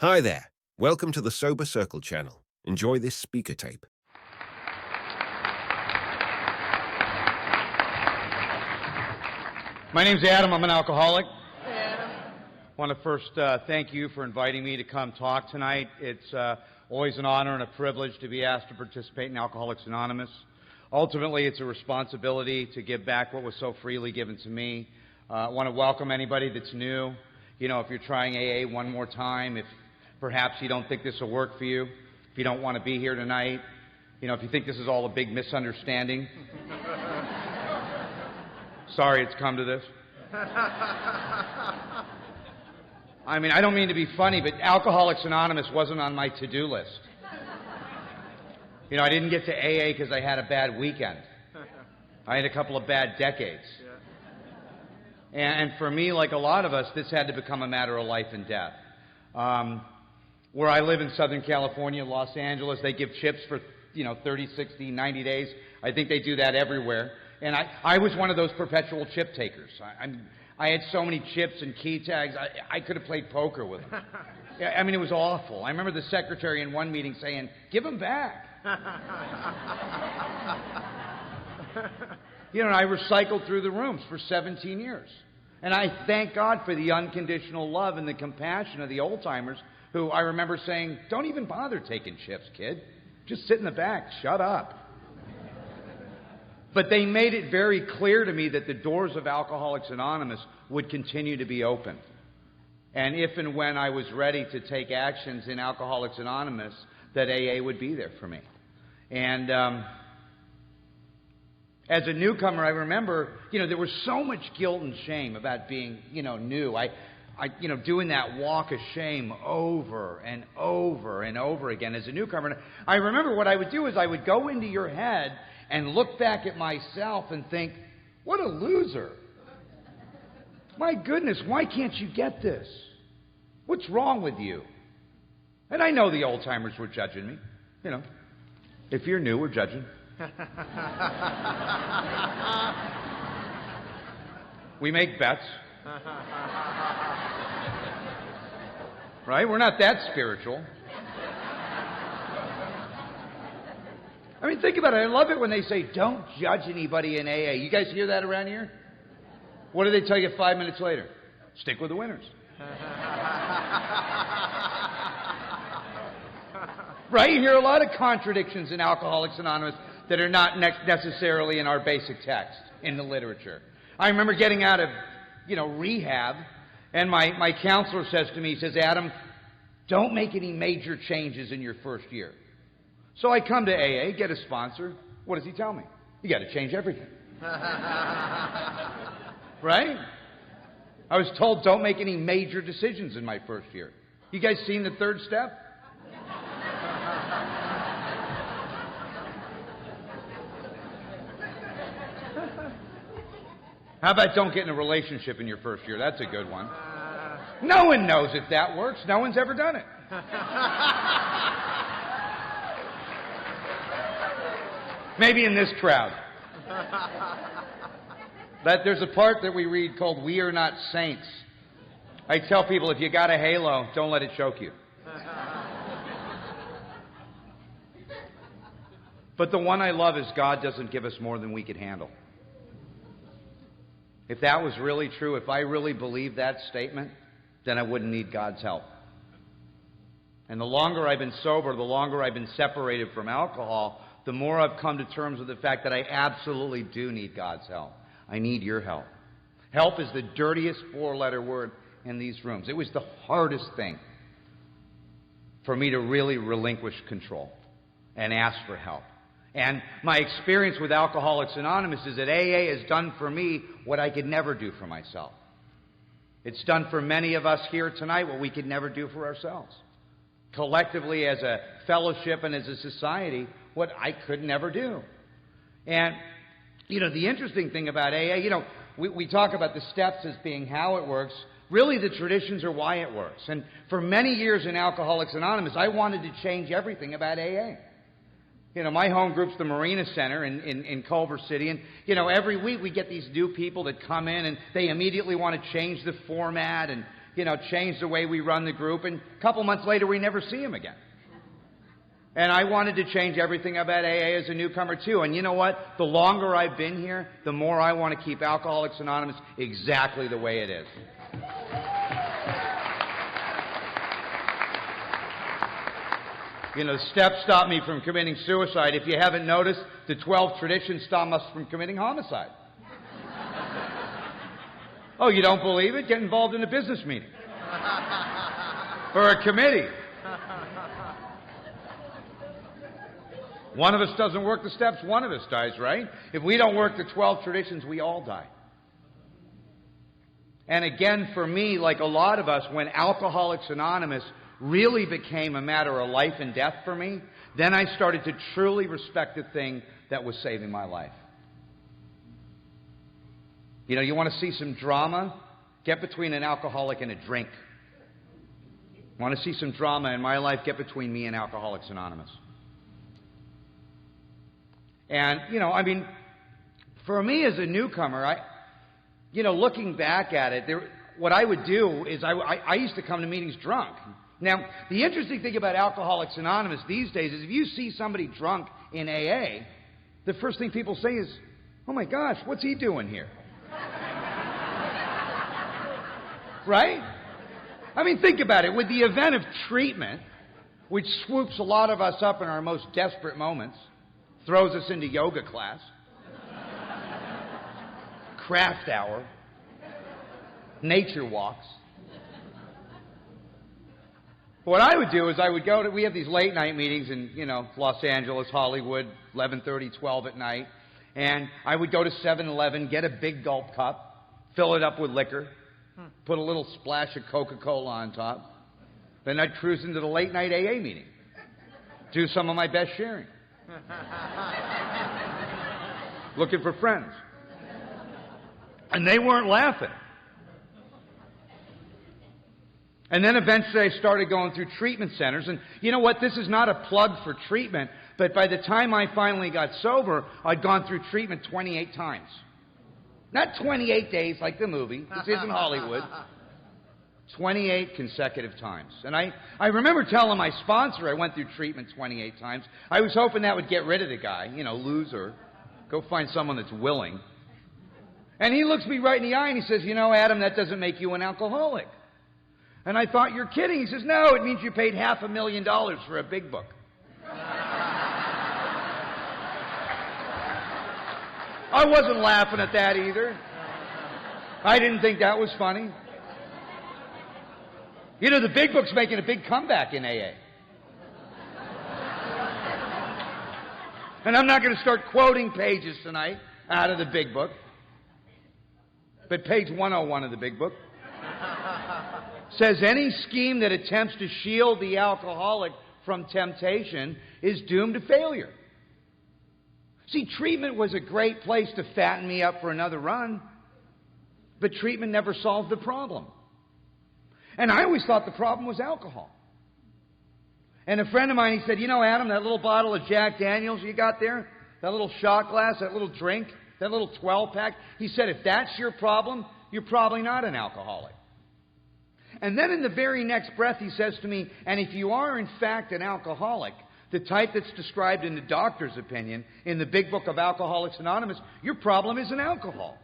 Hi there. Welcome to the SoberCircle channel. Enjoy this speaker tape. My name's Adam. I'm an alcoholic. Hey, Adam. I want to first thank you for inviting me to come talk tonight. It's always an honor and a privilege to be asked to participate in Alcoholics Anonymous. Ultimately, it's a responsibility to give back what was so freely given to me. I want to welcome anybody that's new. You know, if you're trying AA one more time, if perhaps you don't think this will work for you, if you don't want to be here tonight, you know, if you think this is all a big misunderstanding, sorry it's come to this. I mean, I don't mean to be funny, but Alcoholics Anonymous wasn't on my to-do list. You know, I didn't get to AA because I had a bad weekend. I had a couple of bad decades. And for me, like a lot of us, this had to become a matter of life and death. Where I live in Southern California, Los Angeles, they give chips for, 30, 60, 90 days. I think they do that everywhere. And I was one of those perpetual chip takers. I had so many chips and key tags, I could have played poker with them. I mean, it was awful. I remember the secretary in one meeting saying, "Give them back." And I recycled through the rooms for 17 years. And I thank God for the unconditional love and the compassion of the old-timers who I remember saying, "Don't even bother taking chips, kid. Just sit in the back. Shut up." But they made it very clear to me that the doors of Alcoholics Anonymous would continue to be open. And if and when I was ready to take actions in Alcoholics Anonymous, that AA would be there for me. And as a newcomer, I remember, there was so much guilt and shame about being, new. I doing that walk of shame over and over and over again as a newcomer. And I remember what I would do is I would go into your head and look back at myself and think, what a loser. My goodness, why can't you get this? What's wrong with you? And I know the old-timers were judging me. If you're new, we're judging. We make bets. Right? We're not that spiritual. I mean, think about it. I love it when they say, don't judge anybody in AA. You guys hear that around here? What do they tell you 5 minutes later? Stick with the winners. Right? You hear a lot of contradictions in Alcoholics Anonymous that are not necessarily in our basic text, in the literature. I remember getting out of, rehab, and my counselor says to me, he says, "Adam, don't make any major changes in your first year." So I come to AA, get a sponsor. What does he tell me? You got to change everything. Right? I was told don't make any major decisions in my first year. You guys seen the third step? How about don't get in a relationship in your first year? That's a good one. No one knows if that works. No one's ever done it. Maybe in this crowd. But there's a part that we read called "We Are Not Saints." I tell people, if you got a halo, don't let it choke you. But the one I love is God doesn't give us more than we could handle. If that was really true, if I really believed that statement, then I wouldn't need God's help. And the longer I've been sober, the longer I've been separated from alcohol, the more I've come to terms with the fact that I absolutely do need God's help. I need your help. Help is the dirtiest four-letter word in these rooms. It was the hardest thing for me to really relinquish control and ask for help. And my experience with Alcoholics Anonymous is that AA has done for me what I could never do for myself. It's done for many of us here tonight what we could never do for ourselves. Collectively, as a fellowship and as a society, what I could never do. And, the interesting thing about AA, we talk about the steps as being how it works. Really, the traditions are why it works. And for many years in Alcoholics Anonymous, I wanted to change everything about AA. My home group's the Marina Center in Culver City, and, every week we get these new people that come in, and they immediately want to change the format, and, change the way we run the group. And a couple months later, we never see him again. And I wanted to change everything about AA as a newcomer, too. And you know what? The longer I've been here, the more I want to keep Alcoholics Anonymous exactly the way it is. The steps stop me from committing suicide. If you haven't noticed, the 12 traditions stop us from committing homicide. Oh, you don't believe it? Get involved in a business meeting. Or a committee. One of us doesn't work the steps, one of us dies, right? If we don't work the 12 traditions, we all die. And again, for me, like a lot of us, when Alcoholics Anonymous really became a matter of life and death for me, then I started to truly respect the thing that was saving my life. You want to see some drama? Get between an alcoholic and a drink. Want to see some drama in my life? Get between me and Alcoholics Anonymous. And, for me as a newcomer, looking back at it, what I would do is I used to come to meetings drunk. Now, the interesting thing about Alcoholics Anonymous these days is if you see somebody drunk in AA, the first thing people say is, "Oh my gosh, what's he doing here?" Right? Think about it. With the event of treatment, which swoops a lot of us up in our most desperate moments, throws us into yoga class, craft hour, nature walks. What I would do is we have these late night meetings in, Los Angeles, Hollywood, 11:30, 12 at night. And I would go to 7-Eleven, get a big gulp cup, fill it up with liquor, put a little splash of Coca-Cola on top. Then I'd cruise into the late night AA meeting, do some of my best sharing. Looking for friends. And they weren't laughing. And then eventually I started going through treatment centers. And you know what? This is not a plug for treatment, but by the time I finally got sober, I'd gone through treatment 28 times. Not 28 days like the movie. This isn't Hollywood. 28 consecutive times. And I remember telling my sponsor I went through treatment 28 times. I was hoping that would get rid of the guy. Loser. Go find someone that's willing. And he looks me right in the eye and he says, Adam, that doesn't make you an alcoholic. And I thought, you're kidding. He says, no, it means you paid $500,000 for a big book. I wasn't laughing at that either. I didn't think that was funny. The big book's making a big comeback in AA. And I'm not going to start quoting pages tonight out of the big book. But page 101 of the big book says any scheme that attempts to shield the alcoholic from temptation is doomed to failure. See, treatment was a great place to fatten me up for another run, but treatment never solved the problem. And I always thought the problem was alcohol. And a friend of mine, he said, Adam, that little bottle of Jack Daniels you got there, that little shot glass, that little drink, that little 12-pack, he said, if that's your problem, you're probably not an alcoholic. And then in the very next breath, he says to me, and if you are in fact an alcoholic, the type that's described in the doctor's opinion in the big book of Alcoholics Anonymous, your problem isn't alcohol.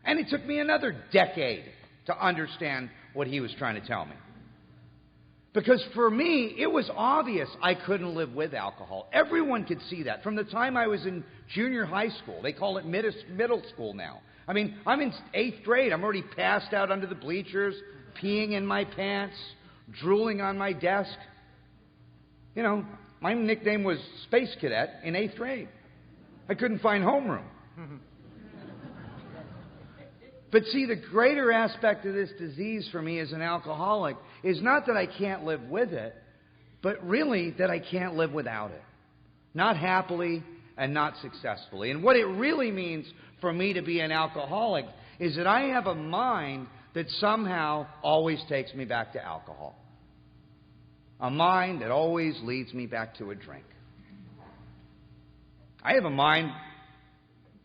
And it took me another decade to understand what he was trying to tell me. Because for me, it was obvious I couldn't live with alcohol. Everyone could see that. From the time I was in junior high school, they call it middle school now. I'm in 8th grade. I'm already passed out under the bleachers, peeing in my pants, drooling on my desk. My nickname was Space Cadet in 8th grade. I couldn't find homeroom. But see, the greater aspect of this disease for me as an alcoholic is not that I can't live with it, but really that I can't live without it. Not happily and not successfully. And what it really means for me to be an alcoholic is that I have a mind that somehow always takes me back to alcohol. A mind that always leads me back to a drink. I have a mind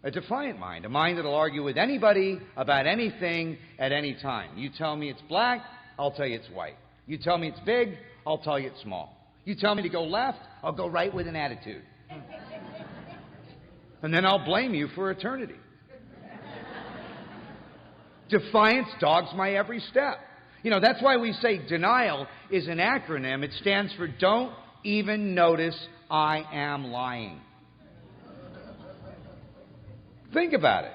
A defiant mind, a mind that will argue with anybody about anything at any time. You tell me it's black, I'll tell you it's white. You tell me it's big, I'll tell you it's small. You tell me to go left, I'll go right with an attitude. And then I'll blame you for eternity. Defiance dogs my every step. That's why we say denial is an acronym. It stands for Don't Even Notice I Am Lying. Think about it.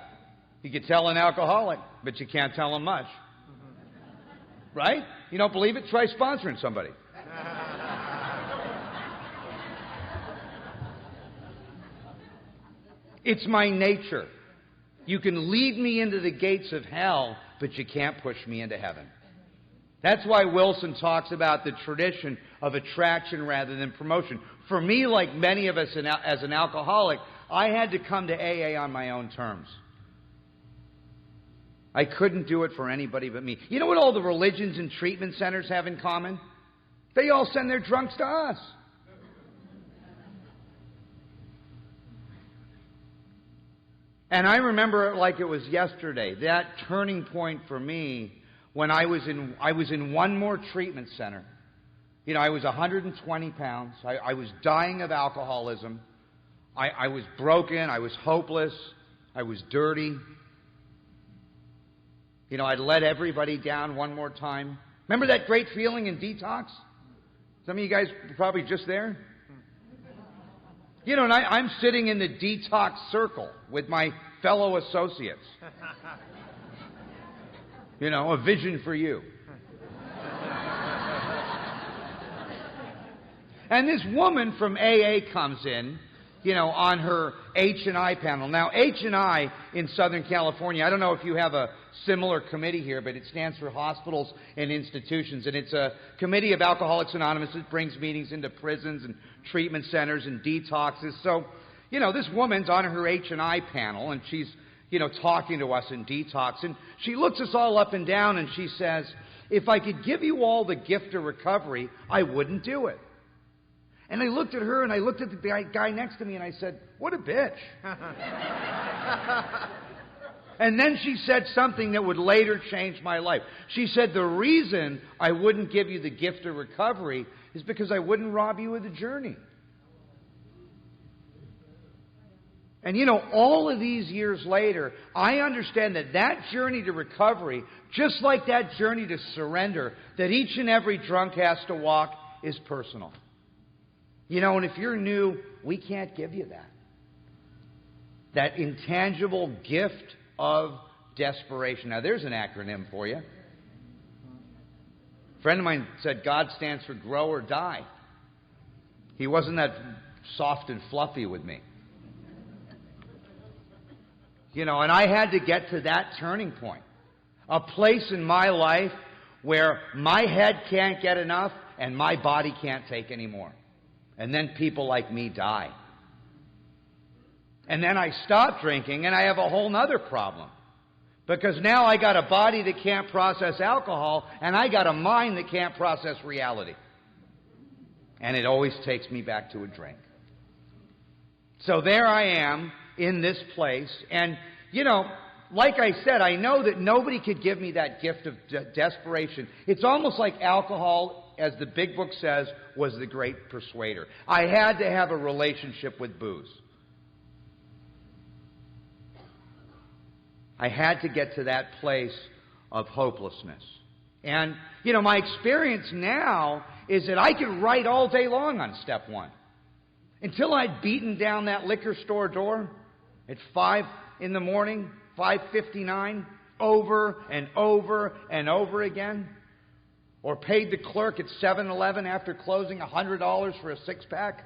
You could tell an alcoholic, but you can't tell him much. Right? You don't believe it? Try sponsoring somebody. It's my nature. You can lead me into the gates of hell, but you can't push me into heaven. That's why Wilson talks about the tradition of attraction rather than promotion. For me, like many of us as an alcoholic, I had to come to AA on my own terms. I couldn't do it for anybody but me. You know what all the religions and treatment centers have in common? They all send their drunks to us. And I remember it like it was yesterday, that turning point for me when I was in one more treatment center. I was 120 pounds. I was dying of alcoholism. I was broken. I was hopeless. I was dirty. I'd let everybody down one more time. Remember that great feeling in detox? Some of you guys were probably just there. And I'm sitting in the detox circle with my fellow associates. A vision for you. And this woman from AA comes in, on her H&I panel. Now, H&I in Southern California, I don't know if you have a similar committee here, but it stands for Hospitals and Institutions. And it's a committee of Alcoholics Anonymous that brings meetings into prisons and treatment centers and detoxes. So, this woman's on her H&I panel, and she's, talking to us in detox. And she looks us all up and down, and she says, if I could give you all the gift of recovery, I wouldn't do it. And I looked at her, and I looked at the guy next to me, and I said, what a bitch. And then she said something that would later change my life. She said, the reason I wouldn't give you the gift of recovery is because I wouldn't rob you of the journey. And all of these years later, I understand that journey to recovery, just like that journey to surrender, that each and every drunk has to walk, is personal. And if you're new, we can't give you that. That intangible gift of desperation. Now, there's an acronym for you. A friend of mine said God stands for grow or die. He wasn't that soft and fluffy with me. And I had to get to that turning point. A place in my life where my head can't get enough and my body can't take any more. And then people like me die. And then I stop drinking and I have a whole other problem. Because now I got a body that can't process alcohol and I got a mind that can't process reality. And it always takes me back to a drink. So there I am in this place. And, like I said, I know that nobody could give me that gift of desperation. It's almost like alcohol, as the big book says, was the great persuader. I had to have a relationship with booze. I had to get to that place of hopelessness. And, my experience now is that I could write all day long on step one. Until I'd beaten down that liquor store door at 5 in the morning, 5:59, over and over and over again. Or paid the clerk at 7-Eleven after closing $100 for a six-pack.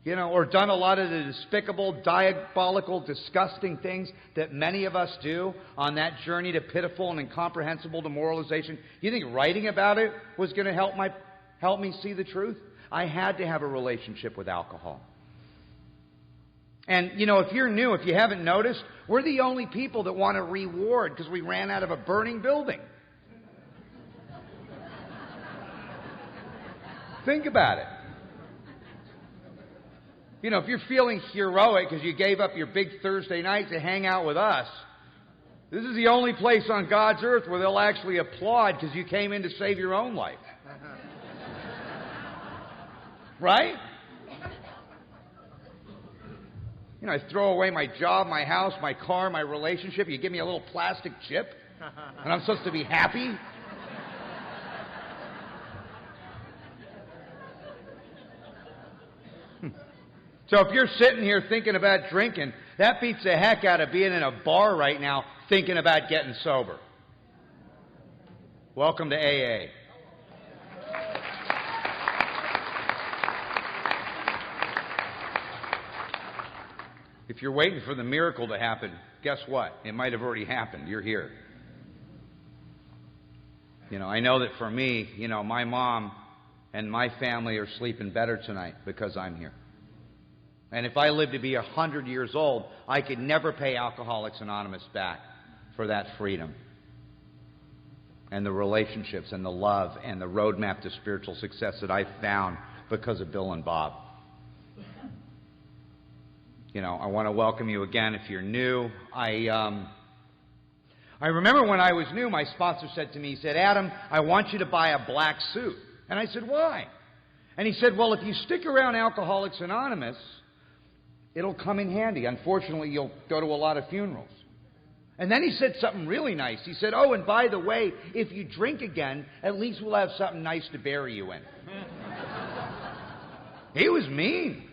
Or done a lot of the despicable, diabolical, disgusting things that many of us do on that journey to pitiful and incomprehensible demoralization. You think writing about it was going to help me see the truth? I had to have a relationship with alcohol. And, if you're new, if you haven't noticed, we're the only people that want a reward because we ran out of a burning building. Think about it. You know, if you're feeling heroic because you gave up your big Thursday night to hang out with us, this is the only place on God's earth where they'll actually applaud because you came in to save your own life. Right? You know, I throw away my job, my house, my car, my relationship. You give me a little plastic chip, and I'm supposed to be happy? So if you're sitting here thinking about drinking, that beats the heck out of being in a bar right now thinking about getting sober. Welcome to AA. If you're waiting for the miracle to happen, guess what? It might have already happened. You're here. You know, I know that for me, you know, my mom and my family are sleeping better tonight because I'm here. And if I live to be 100 years old, I could never pay Alcoholics Anonymous back for that freedom and the relationships and the love and the roadmap to spiritual success that I found because of Bill and Bob. You know, I want to welcome you again if you're new. I remember when I was new, my sponsor said to me, he said, Adam, I want you to buy a black suit. And I said, why? And he said, well, if you stick around Alcoholics Anonymous, it'll come in handy. Unfortunately, you'll go to a lot of funerals. And then he said something really nice. He said, oh, and by the way, if you drink again, at least we'll have something nice to bury you in. He was mean.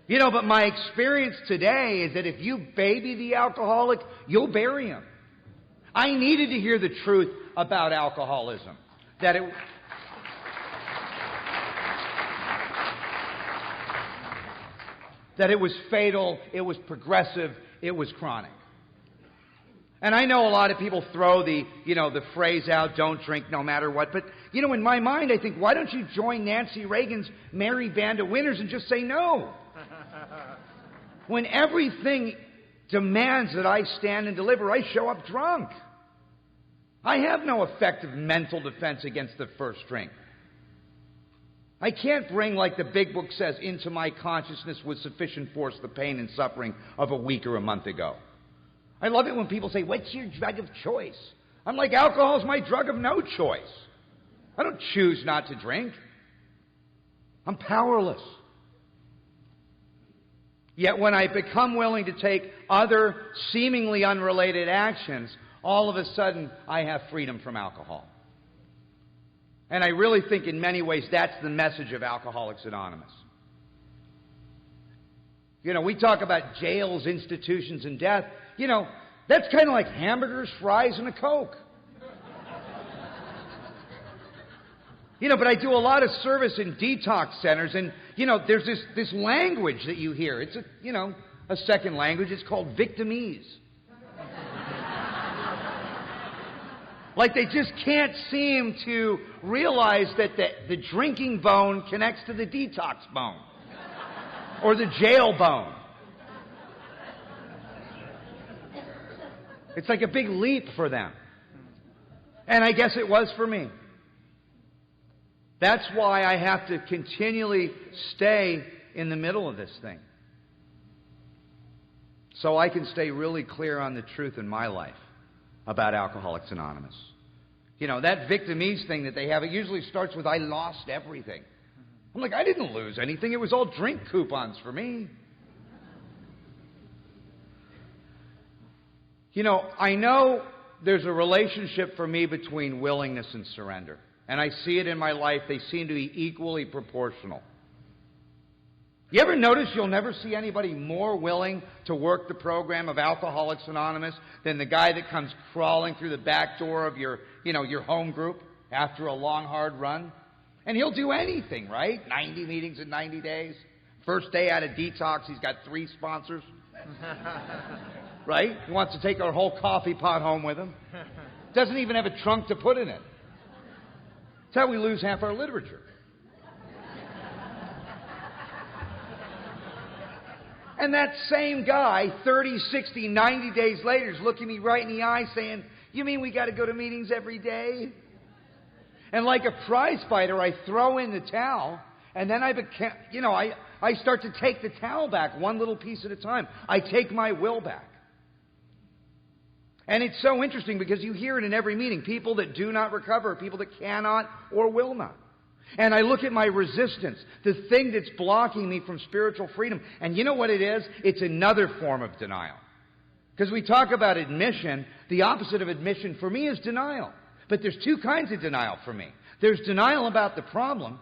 You know, but my experience today is that if you baby the alcoholic, you'll bury him. I needed to hear the truth about alcoholism. That it was fatal, it was progressive, it was chronic. And I know a lot of people throw the phrase out, don't drink no matter what. But, you know, in my mind, I think, why don't you join Nancy Reagan's merry band of winners and just say no? When everything demands that I stand and deliver, I show up drunk. I have no effective mental defense against the first drink. I can't bring, like the big book says, into my consciousness with sufficient force the pain and suffering of a week or a month ago. I love it when people say, what's your drug of choice? I'm like, alcohol is my drug of no choice. I don't choose not to drink. I'm powerless. Yet when I become willing to take other seemingly unrelated actions, all of a sudden I have freedom from alcohol. And I really think in many ways that's the message of Alcoholics Anonymous. You know, we talk about jails, institutions, and death. You know, that's kind of like hamburgers, fries, and a Coke. You know, but I do a lot of service in detox centers, and, you know, there's this language that you hear. It's a second language. It's called victimese. Like they just can't seem to realize that the drinking bone connects to the detox bone. Or the jail bone. It's like a big leap for them. And I guess it was for me. That's why I have to continually stay in the middle of this thing. So I can stay really clear on the truth in my life about Alcoholics Anonymous. You know, that victimese thing that they have, it usually starts with, I lost everything. I'm like, I didn't lose anything. It was all drink coupons for me. You know, I know there's a relationship for me between willingness and surrender. And I see it in my life. They seem to be equally proportional. You ever notice you'll never see anybody more willing to work the program of Alcoholics Anonymous than the guy that comes crawling through the back door of your home group after a long, hard run? And he'll do anything, right? 90 meetings in 90 days. First day out of detox, he's got 3 sponsors. Right? He wants to take our whole coffee pot home with him. Doesn't even have a trunk to put in it. That's how we lose half our literature. And that same guy, 30, 60, 90 days later, is looking me right in the eye saying, you mean we got to go to meetings every day? And like a prize fighter, I throw in the towel, And then I became, I start to take the towel back one little piece at a time. I take my will back. And it's so interesting because you hear it in every meeting. People that do not recover, people that cannot or will not. And I look at my resistance, the thing that's blocking me from spiritual freedom. And you know what it is? It's another form of denial. Because we talk about admission, the opposite of admission for me is denial. But there's two kinds of denial for me. There's denial about the problem,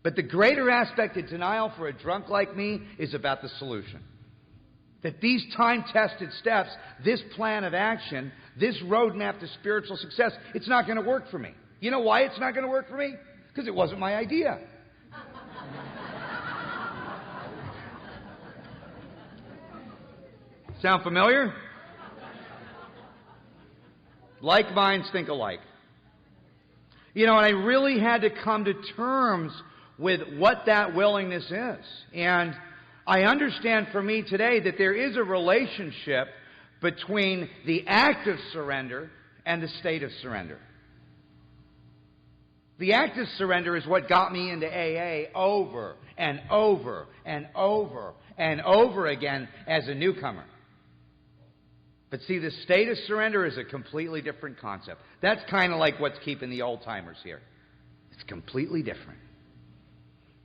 but the greater aspect of denial for a drunk like me is about the solution. That these time-tested steps, this plan of action, this roadmap to spiritual success, it's not going to work for me. You know why it's not going to work for me? Because it wasn't my idea. Sound familiar? Like minds think alike. And I really had to come to terms with what that willingness is. And I understand for me today that there is a relationship between the act of surrender and the state of surrender. The act of surrender is what got me into AA over and over and over and over again as a newcomer. But see, the state of surrender is a completely different concept. That's kind of like what's keeping the old-timers here. It's completely different.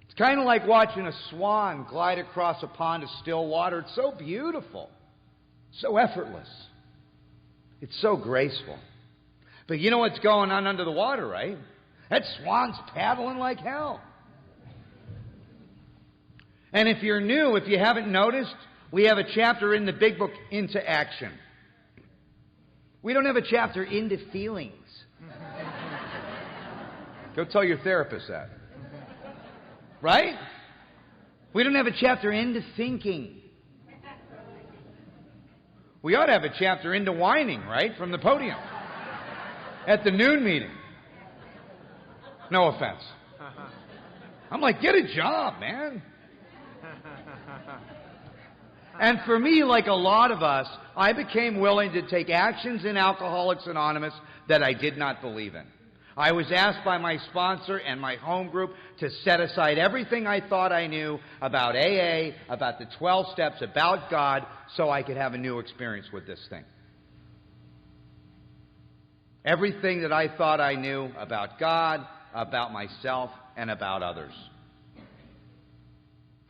It's kind of like watching a swan glide across a pond of still water. It's so beautiful, so effortless. It's so graceful. But you know what's going on under the water, right? That swan's paddling like hell. And if you're new, if you haven't noticed, we have a chapter in the big book, Into Action. We don't have a chapter into feelings. Go tell your therapist that. Right? We don't have a chapter into thinking. We ought to have a chapter into whining, right? From the podium. At the noon meeting. No offense. I'm like, get a job, man. And for me, like a lot of us, I became willing to take actions in Alcoholics Anonymous that I did not believe in. I was asked by my sponsor and my home group to set aside everything I thought I knew about AA, about the 12 steps, about God, so I could have a new experience with this thing. Everything that I thought I knew about God, about myself, and about others.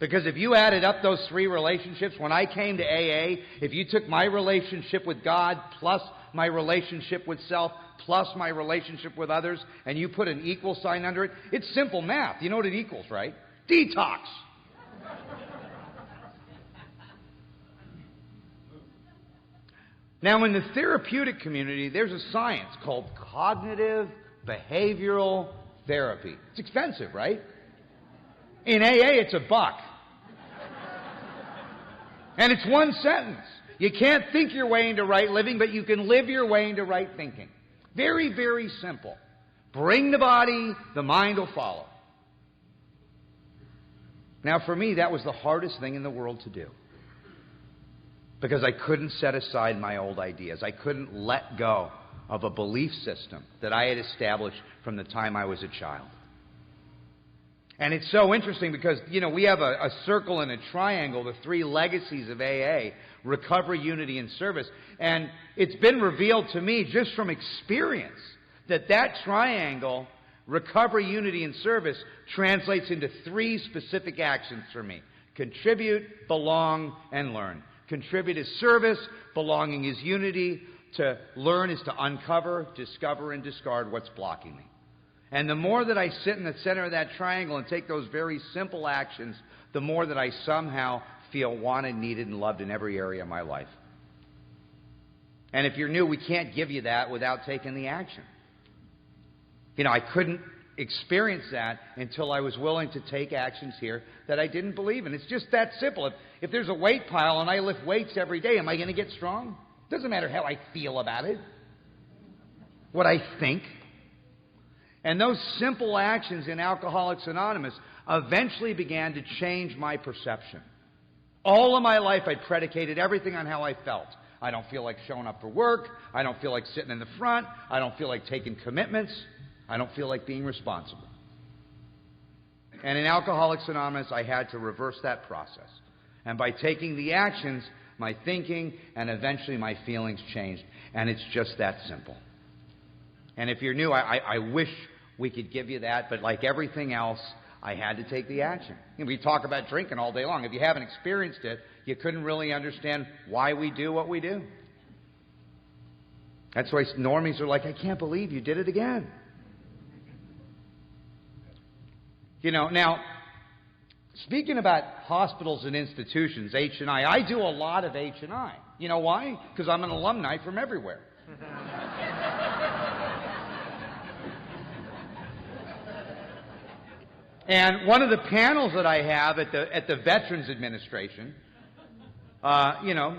Because if you added up those three relationships, when I came to AA, if you took my relationship with God plus my relationship with self plus my relationship with others, and you put an equal sign under it, it's simple math. You know what it equals, right? Detox. Now, in the therapeutic community, there's a science called cognitive behavioral therapy. It's expensive, right? In AA, it's $1. And it's one sentence. You can't think your way into right living, but you can live your way into right thinking. Very, very simple. Bring the body, the mind will follow. Now, for me, that was the hardest thing in the world to do. Because I couldn't set aside my old ideas. I couldn't let go of a belief system that I had established from the time I was a child. And it's so interesting because, we have a circle and a triangle, the three legacies of AA, recovery, unity, and service. And it's been revealed to me just from experience that triangle, recovery, unity, and service, translates into three specific actions for me. Contribute, belong, and learn. Contribute is service, belonging is unity, to learn is to uncover, discover, and discard what's blocking me. And the more that I sit in the center of that triangle and take those very simple actions, the more that I somehow feel wanted, needed, and loved in every area of my life. And if you're new, we can't give you that without taking the action. I couldn't experience that until I was willing to take actions here that I didn't believe in. It's just that simple. If there's a weight pile and I lift weights every day, am I going to get strong? It doesn't matter how I feel about it, what I think. And those simple actions in Alcoholics Anonymous eventually began to change my perception. All of my life I predicated everything on how I felt. I don't feel like showing up for work. I don't feel like sitting in the front. I don't feel like taking commitments. I don't feel like being responsible. And in Alcoholics Anonymous, I had to reverse that process. And by taking the actions, my thinking and eventually my feelings changed. And it's just that simple. And if you're new, I wish we could give you that, but like everything else, I had to take the action. And we talk about drinking all day long. If you haven't experienced it, you couldn't really understand why we do what we do. That's why normies are like, I can't believe you did it again. You know, now, speaking about hospitals and institutions, H&I, I do a lot of H&I. You know why? Because I'm an alumni from everywhere. And one of the panels that I have at the Veterans Administration, you know,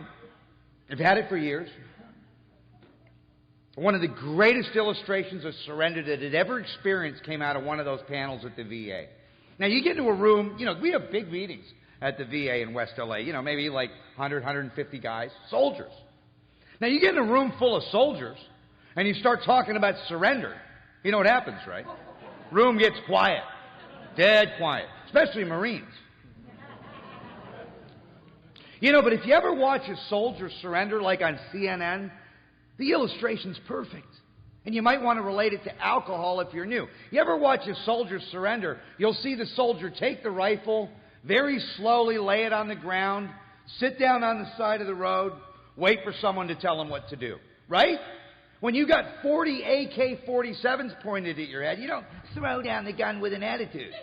I've had it for years. One of the greatest illustrations of surrender that I'd ever experienced came out of one of those panels at the VA. Now, you get into a room, you know, we have big meetings at the VA in West LA, you know, maybe like 100, 150 guys, soldiers. Now, you get in a room full of soldiers, and you start talking about surrender. You know what happens, right? Room gets quiet, dead quiet, especially Marines. You know, but if you ever watch a soldier surrender, like on CNN, the illustration's perfect. And you might want to relate it to alcohol if you're new. You ever watch a soldier surrender, you'll see the soldier take the rifle, very slowly lay it on the ground, sit down on the side of the road, wait for someone to tell him what to do. Right? When you got 40 AK-47s pointed at your head, you don't throw down the gun with an attitude.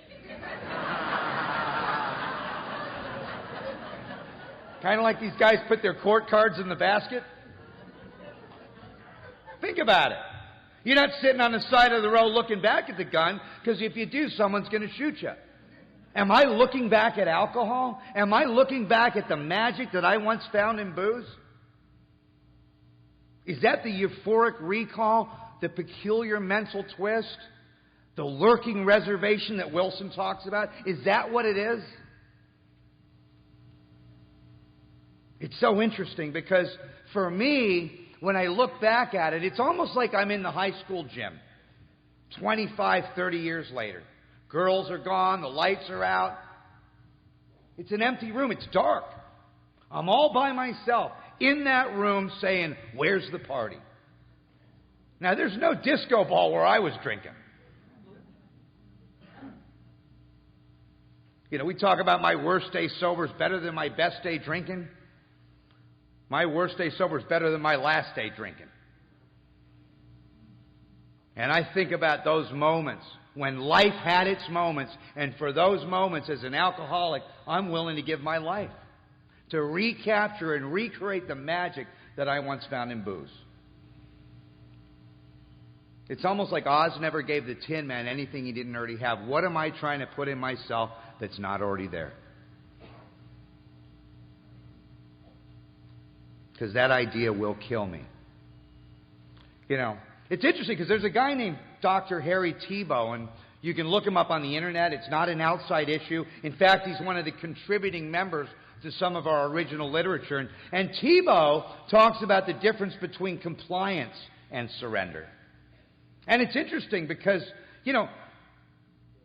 Kind of like these guys put their court cards in the basket. Think about it. You're not sitting on the side of the road looking back at the gun, because if you do, someone's going to shoot you. Am I looking back at alcohol? Am I looking back at the magic that I once found in booze? Is that the euphoric recall, the peculiar mental twist, the lurking reservation that Wilson talks about? Is that what it is? It's so interesting because for me, when I look back at it, it's almost like I'm in the high school gym 25, 30 years later. Girls are gone, the lights are out. It's an empty room, it's dark. I'm all by myself in that room saying, where's the party? Now, there's no disco ball where I was drinking. You know, we talk about my worst day sober is better than my best day drinking. My worst day sober is better than my last day drinking. And I think about those moments when life had its moments, and for those moments as an alcoholic, I'm willing to give my life to recapture and recreate the magic that I once found in booze. It's almost like Oz never gave the Tin Man anything he didn't already have. What am I trying to put in myself that's not already there? Because that idea will kill me. You know, it's interesting because there's a guy named Dr. Harry Tebow, and you can look him up on the internet. It's not an outside issue. In fact, he's one of the contributing members to some of our original literature. And Tebow talks about the difference between compliance and surrender. And it's interesting because, you know,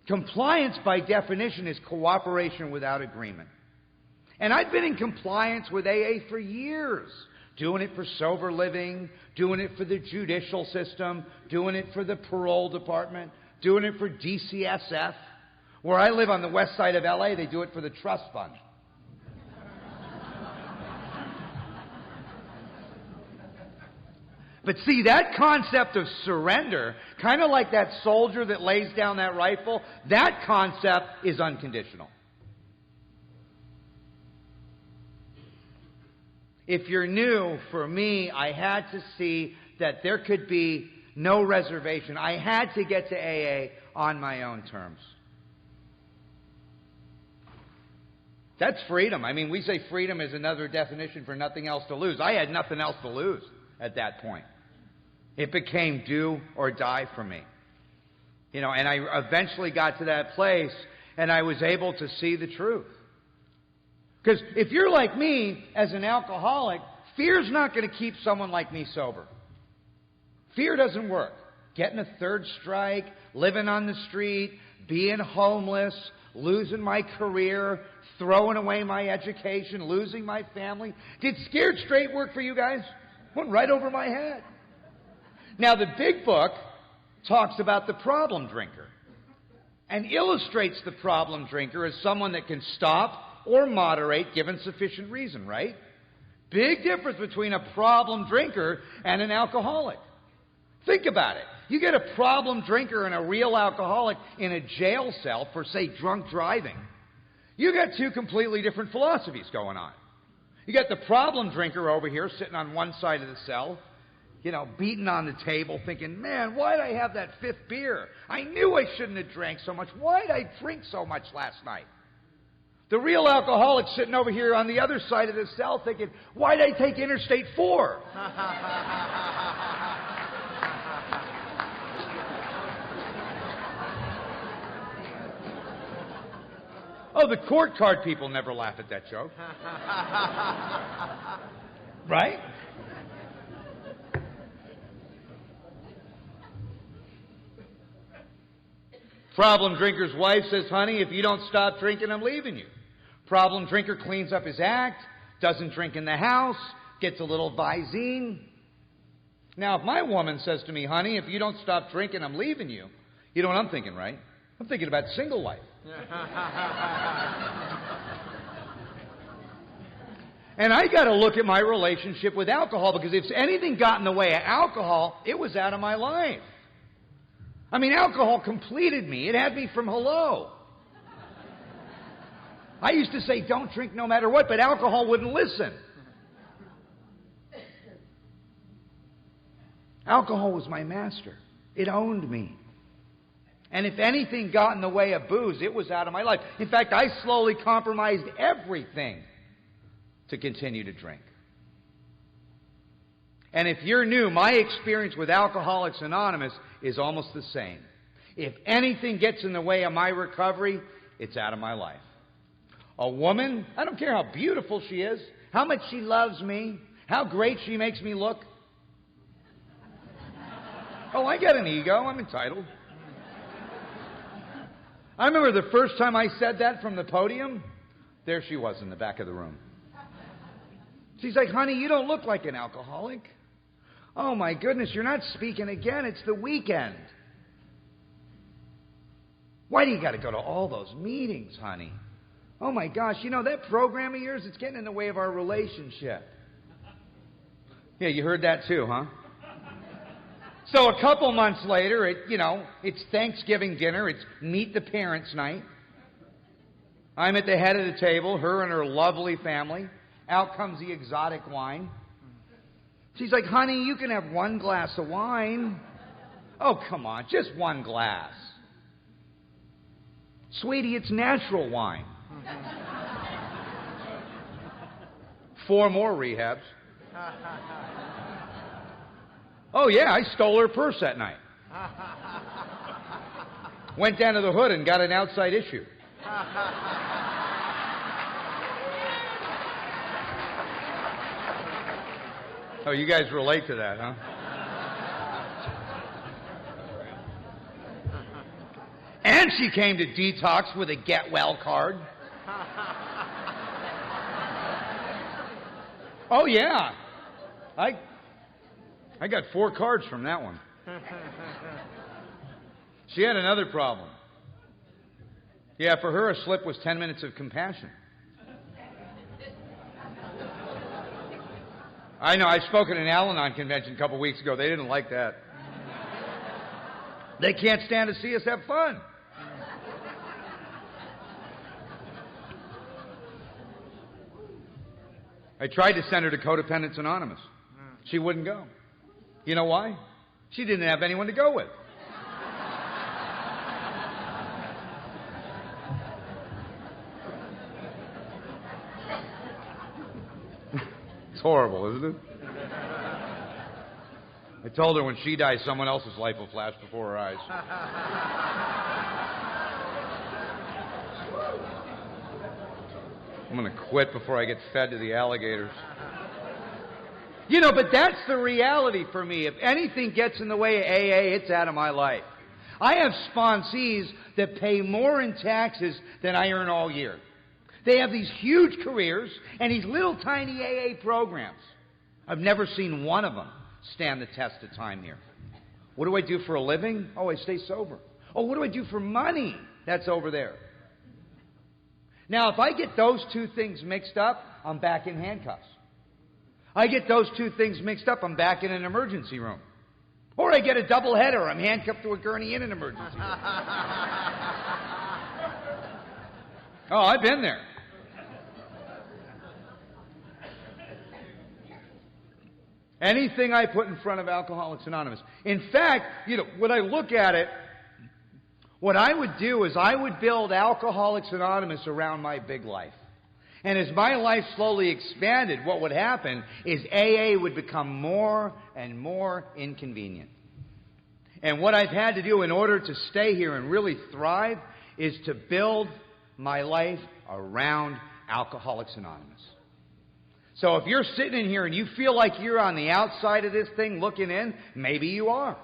compliance by definition is cooperation without agreement. And I've been in compliance with AA for years, doing it for sober living, doing it for the judicial system, doing it for the parole department, doing it for DCSF. Where I live on the west side of LA, they do it for the trust fund. But see, that concept of surrender, kind of like that soldier that lays down that rifle, that concept is unconditional. If you're new, for me, I had to see that there could be no reservation. I had to get to AA on my own terms. That's freedom. I mean, we say freedom is another definition for nothing else to lose. I had nothing else to lose at that point. It became do or die for me. You know, and I eventually got to that place, and I was able to see the truth. Because if you're like me, as an alcoholic, fear's not going to keep someone like me sober. Fear doesn't work. Getting a third strike, living on the street, being homeless, losing my career, throwing away my education, losing my family. Did scared straight work for you guys? Went right over my head. Now, the big book talks about the problem drinker and illustrates the problem drinker as someone that can stop or moderate given sufficient reason, right? Big difference between a problem drinker and an alcoholic. Think about it. You get a problem drinker and a real alcoholic in a jail cell for, say, drunk driving. You got two completely different philosophies going on. You got the problem drinker over here sitting on one side of the cell, beating on the table thinking, man, why'd I have that fifth beer? I knew I shouldn't have drank so much. Why'd I drink so much last night? The real alcoholic sitting over here on the other side of the cell thinking, why'd I take Interstate 4? Oh, the court card people never laugh at that joke. Right? Problem drinker's wife says, honey, if you don't stop drinking, I'm leaving you. Problem drinker cleans up his act, doesn't drink in the house, gets a little Visine. Now, if my woman says to me, honey, if you don't stop drinking, I'm leaving you, you know what I'm thinking, right? I'm thinking about single life. And I got to look at my relationship with alcohol, because if anything got in the way of alcohol, it was out of my life. I mean, alcohol completed me. It had me from hello. I used to say, don't drink no matter what, but alcohol wouldn't listen. Alcohol was my master. It owned me. And if anything got in the way of booze, it was out of my life. In fact, I slowly compromised everything to continue to drink. And if you're new, my experience with Alcoholics Anonymous is almost the same. If anything gets in the way of my recovery, it's out of my life. A woman, I don't care how beautiful she is, how much she loves me, how great she makes me look. Oh, I got an ego. I'm entitled. I remember the first time I said that from the podium, there she was in the back of the room. She's like, honey, you don't look like an alcoholic. Oh, my goodness, you're not speaking again. It's the weekend. Why do you got to go to all those meetings, honey? Oh, my gosh, that program of yours, it's getting in the way of our relationship. Yeah, you heard that too, huh? So a couple months later, it's Thanksgiving dinner. It's meet the parents night. I'm at the head of the table, her and her lovely family. Out comes the exotic wine. She's like, honey, you can have one glass of wine. Oh, come on, just one glass. Sweetie, it's natural wine. 4 more rehabs. Oh, yeah, I stole her purse that night. Went down to the hood and got an outside issue. Oh, you guys relate to that, huh? And she came to detox with a get well card. Oh, yeah. I got 4 cards from that one. She had another problem. Yeah, for her, a slip was 10 minutes of compassion. I know, I spoke at an Al-Anon convention a couple weeks ago. They didn't like that. They can't stand to see us have fun. I tried to send her to Codependence Anonymous. She wouldn't go. You know why? She didn't have anyone to go with. It's horrible, isn't it? I told her when she dies, someone else's life will flash before her eyes. I'm going to quit before I get fed to the alligators. But that's the reality for me. If anything gets in the way of AA, it's out of my life. I have sponsees that pay more in taxes than I earn all year. They have these huge careers and these little tiny AA programs. I've never seen one of them stand the test of time here. What do I do for a living? Oh, I stay sober. Oh, what do I do for money? That's over there. Now, if I get those two things mixed up, I'm back in handcuffs. I get those two things mixed up, I'm back in an emergency room. Or I get a double header, I'm handcuffed to a gurney in an emergency room. Oh, I've been there. Anything I put in front of Alcoholics Anonymous. In fact, when I look at it, what I would do is I would build Alcoholics Anonymous around my big life. And as my life slowly expanded, what would happen is AA would become more and more inconvenient. And what I've had to do in order to stay here and really thrive is to build my life around Alcoholics Anonymous. So if you're sitting in here and you feel like you're on the outside of this thing looking in, maybe you are.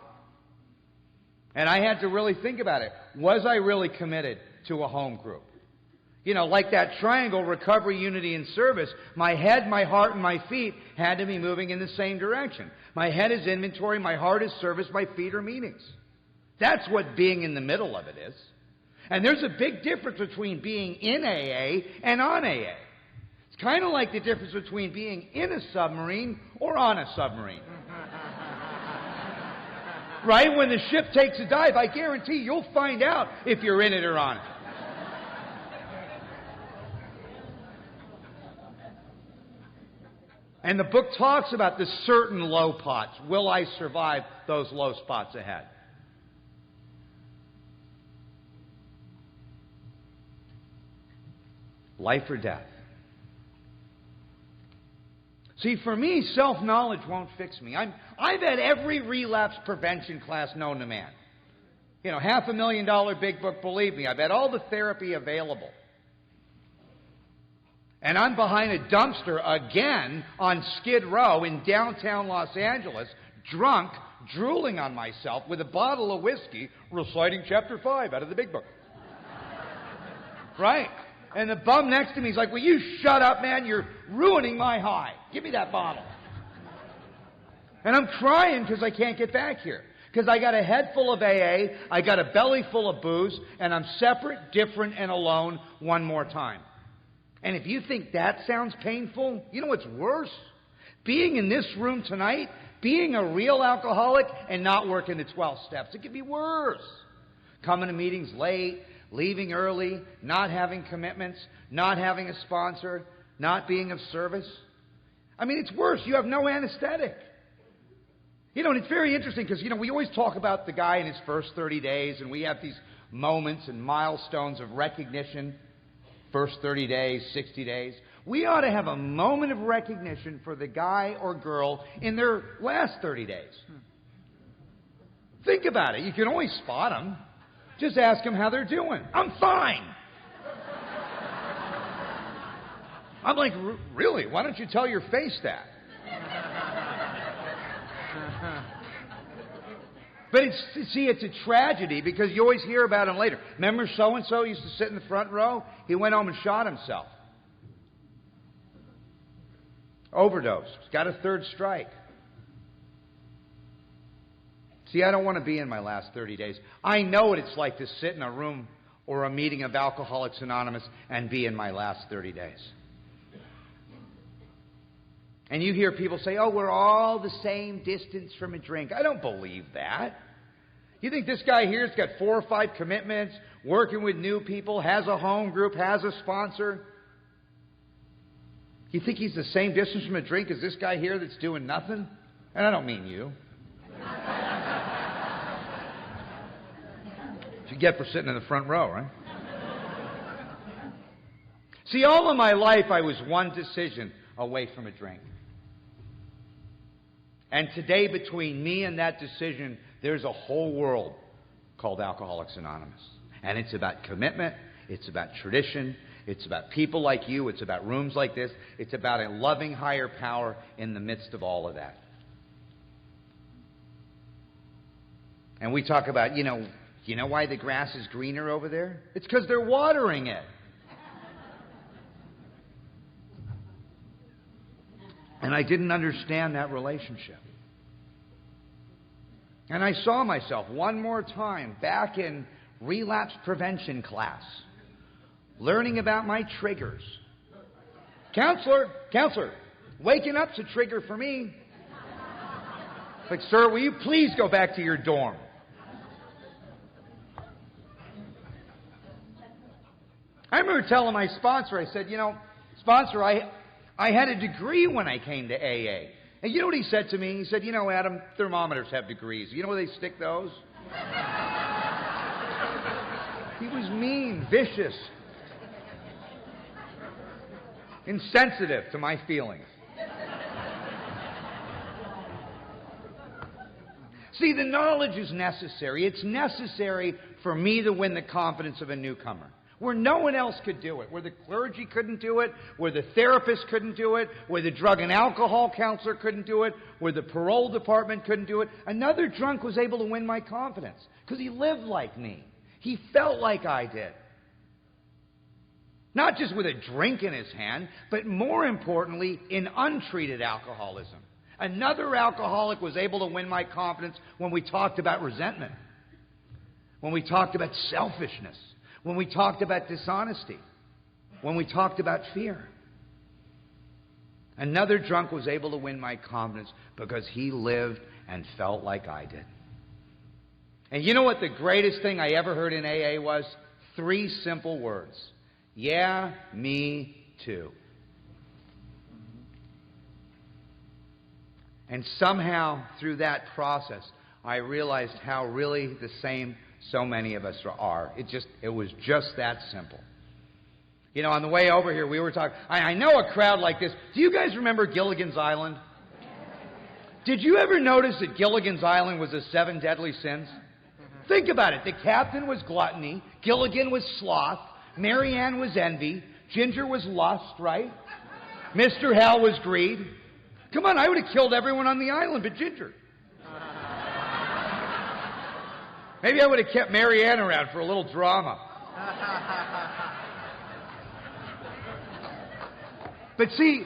And I had to really think about it. Was I really committed to a home group? Like that triangle, recovery, unity, and service, my head, my heart, and my feet had to be moving in the same direction. My head is inventory, my heart is service, my feet are meetings. That's what being in the middle of it is. And there's a big difference between being in AA and on AA. It's kind of like the difference between being in a submarine or on a submarine. Right? When the ship takes a dive, I guarantee you'll find out if you're in it or on it. And the book talks about the certain low spots. Will I survive those low spots ahead? Life or death. See, for me, self-knowledge won't fix me. I've had every relapse prevention class known to man. $500,000 big book, believe me. I've had all the therapy available. And I'm behind a dumpster again on Skid Row in downtown Los Angeles, drunk, drooling on myself with a bottle of whiskey, reciting chapter 5 out of the big book. Right? And the bum next to me is like, will you shut up, man? You're ruining my high. Give me that bottle. And I'm crying because I can't get back here. Because I got a head full of AA, I got a belly full of booze, and I'm separate, different, and alone one more time. And if you think that sounds painful, you know what's worse? Being in this room tonight, being a real alcoholic and not working the 12 steps. It could be worse. Coming to meetings late, leaving early, not having commitments, not having a sponsor, not being of service. I mean, it's worse. You have no anesthetic. And it's very interesting because, we always talk about the guy in his first 30 days, and we have these moments and milestones of recognition. First 30 days, 60 days. We ought to have a moment of recognition for the guy or girl in their last 30 days. Think about it. You can always spot them. Just ask them how they're doing. I'm fine. I'm like, really? Why don't you tell your face that? But it's a tragedy because you always hear about him later. Remember so-and-so used to sit in the front row? He went home and shot himself. Overdosed. Got a third strike. See, I don't want to be in my last 30 days. I know what it's like to sit in a room or a meeting of Alcoholics Anonymous and be in my last 30 days. And you hear people say, we're all the same distance from a drink. I don't believe that. You think this guy here's got 4 or 5 commitments, working with new people, has a home group, has a sponsor? You think he's the same distance from a drink as this guy here that's doing nothing? And I don't mean you. What you get for sitting in the front row, right? See, all of my life I was one decision away from a drink. And today, between me and that decision, there's a whole world called Alcoholics Anonymous. And it's about commitment, it's about tradition, it's about people like you, it's about rooms like this, it's about a loving higher power in the midst of all of that. And we talk about, You know why the grass is greener over there? It's because they're watering it. And I didn't understand that relationship. And I saw myself one more time back in relapse prevention class, learning about my triggers. Counselor, waking up's a trigger for me. Like, sir, will you please go back to your dorm? I remember telling my sponsor, I said, sponsor, I had a degree when I came to AA. And you know what he said to me? He said, Adam, thermometers have degrees. You know where they stick those? He was mean, vicious, insensitive to my feelings. See, the knowledge is necessary. It's necessary for me to win the confidence of a newcomer. Where no one else could do it, where the clergy couldn't do it, where the therapist couldn't do it, where the drug and alcohol counselor couldn't do it, where the parole department couldn't do it, another drunk was able to win my confidence because he lived like me. He felt like I did. Not just with a drink in his hand, but more importantly, in untreated alcoholism. Another alcoholic was able to win my confidence when we talked about resentment, when we talked about selfishness, when we talked about dishonesty, when we talked about fear. Another drunk was able to win my confidence because he lived and felt like I did. And you know what the greatest thing I ever heard in AA was? 3 simple words. Yeah, me too. And somehow, through that process, I realized how really the same so many of us are. It was just that simple. On the way over here, we were talking. I know a crowd like this. Do you guys remember Gilligan's Island? Did you ever notice that Gilligan's Island was the 7 deadly sins? Think about it. The captain was gluttony. Gilligan was sloth. Mary Ann was envy. Ginger was lust, right? Mr. Hal was greed. Come on, I would have killed everyone on the island but Ginger. Maybe I would have kept Mary Ann around for a little drama. But see,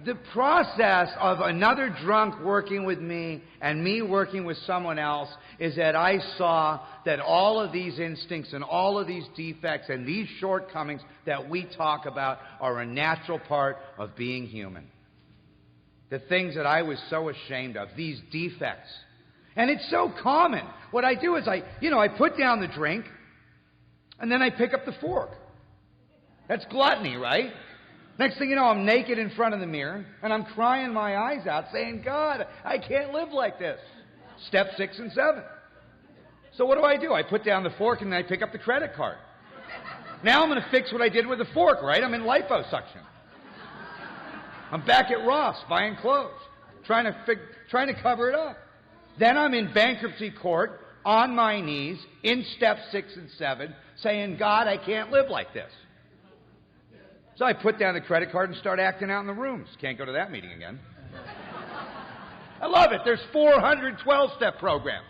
the process of another drunk working with me and me working with someone else is that I saw that all of these instincts and all of these defects and these shortcomings that we talk about are a natural part of being human. The things that I was so ashamed of, these defects. And it's so common. What I do is I put down the drink, and then I pick up the fork. That's gluttony, right? Next thing you know, I'm naked in front of the mirror, and I'm crying my eyes out, saying, God, I can't live like this. Step 6 and 7. So what do? I put down the fork, and then I pick up the credit card. Now I'm going to fix what I did with the fork, right? I'm in liposuction. I'm back at Ross buying clothes, trying to cover it up. Then I'm in bankruptcy court, on my knees, in step 6 and 7, saying, God, I can't live like this. So I put down the credit card and start acting out in the rooms. Can't go to that meeting again. I love it. There's 412-step programs.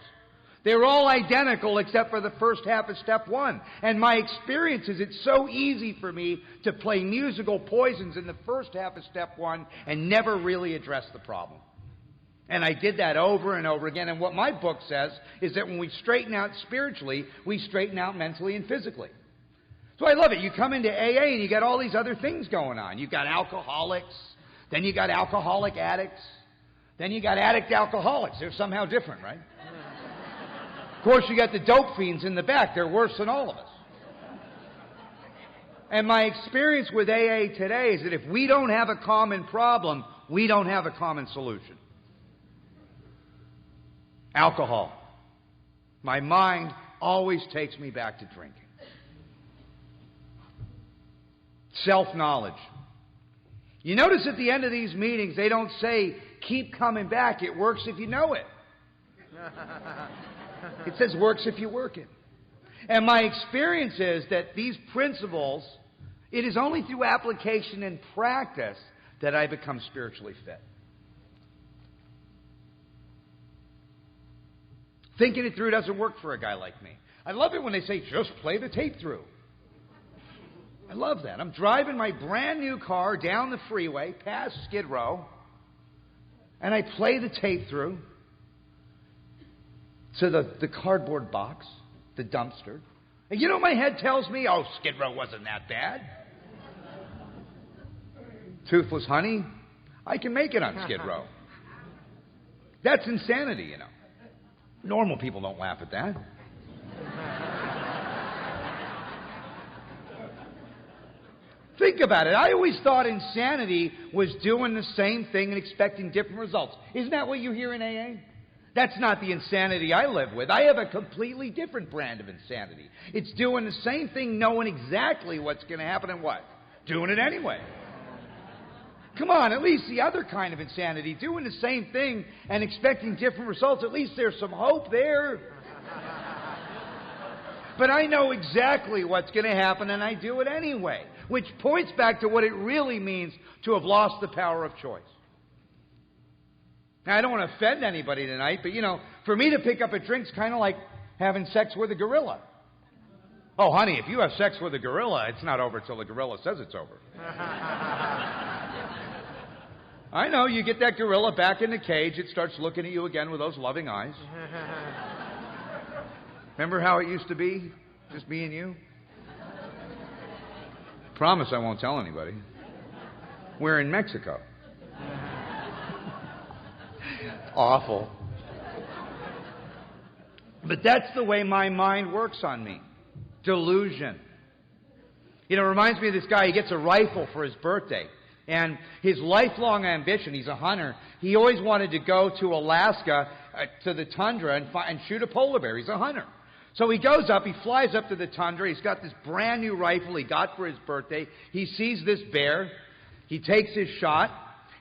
They're all identical except for the first half of step 1. And my experience is it's so easy for me to play musical poisons in the first half of step 1 and never really address the problem. And I did that over and over again. And what my book says is that when we straighten out spiritually, we straighten out mentally and physically. So I love it. You come into AA and you got all these other things going on. You've got alcoholics. Then you got alcoholic addicts. Then you got addict alcoholics. They're somehow different, right? Of course, you got the dope fiends in the back. They're worse than all of us. And my experience with AA today is that if we don't have a common problem, we don't have a common solution. Alcohol. My mind always takes me back to drinking. Self-knowledge. You notice at the end of these meetings, they don't say, keep coming back. It works if you know it. It says works if you work it. And my experience is that these principles, it is only through application and practice that I become spiritually fit. Thinking it through doesn't work for a guy like me. I love it when they say, just play the tape through. I love that. I'm driving my brand new car down the freeway past Skid Row, and I play the tape through to the cardboard box, the dumpster. And you know what my head tells me? Oh, Skid Row wasn't that bad. Toothless honey, I can make it on Skid Row. That's insanity, you know. Normal people don't laugh at that. Think about it. I always thought insanity was doing the same thing and expecting different results. Isn't that what you hear in AA? That's not the insanity I live with. I have a completely different brand of insanity. It's doing the same thing, knowing exactly what's going to happen and what? Doing it anyway. Come on, at least the other kind of insanity, doing the same thing and expecting different results, at least there's some hope there. But I know exactly what's going to happen and I do it anyway, which points back to what it really means to have lost the power of choice. Now, I don't want to offend anybody tonight, but, you know, for me to pick up a drink's kind of like having sex with a gorilla. Oh, honey, if you have sex with a gorilla, it's not over till the gorilla says it's over. I know, you get that gorilla back in the cage, it starts looking at you again with those loving eyes. Remember how it used to be? Just me and you? Promise I won't tell anybody. We're in Mexico. Awful. But that's the way my mind works on me. Delusion. You know, it reminds me of this guy. He gets a rifle for his birthday. And his lifelong ambition, he's a hunter, he always wanted to go to Alaska, to the tundra, and shoot a polar bear. He's a hunter. So he goes up, he flies up to the tundra, he's got this brand new rifle he got for his birthday. He sees this bear, he takes his shot,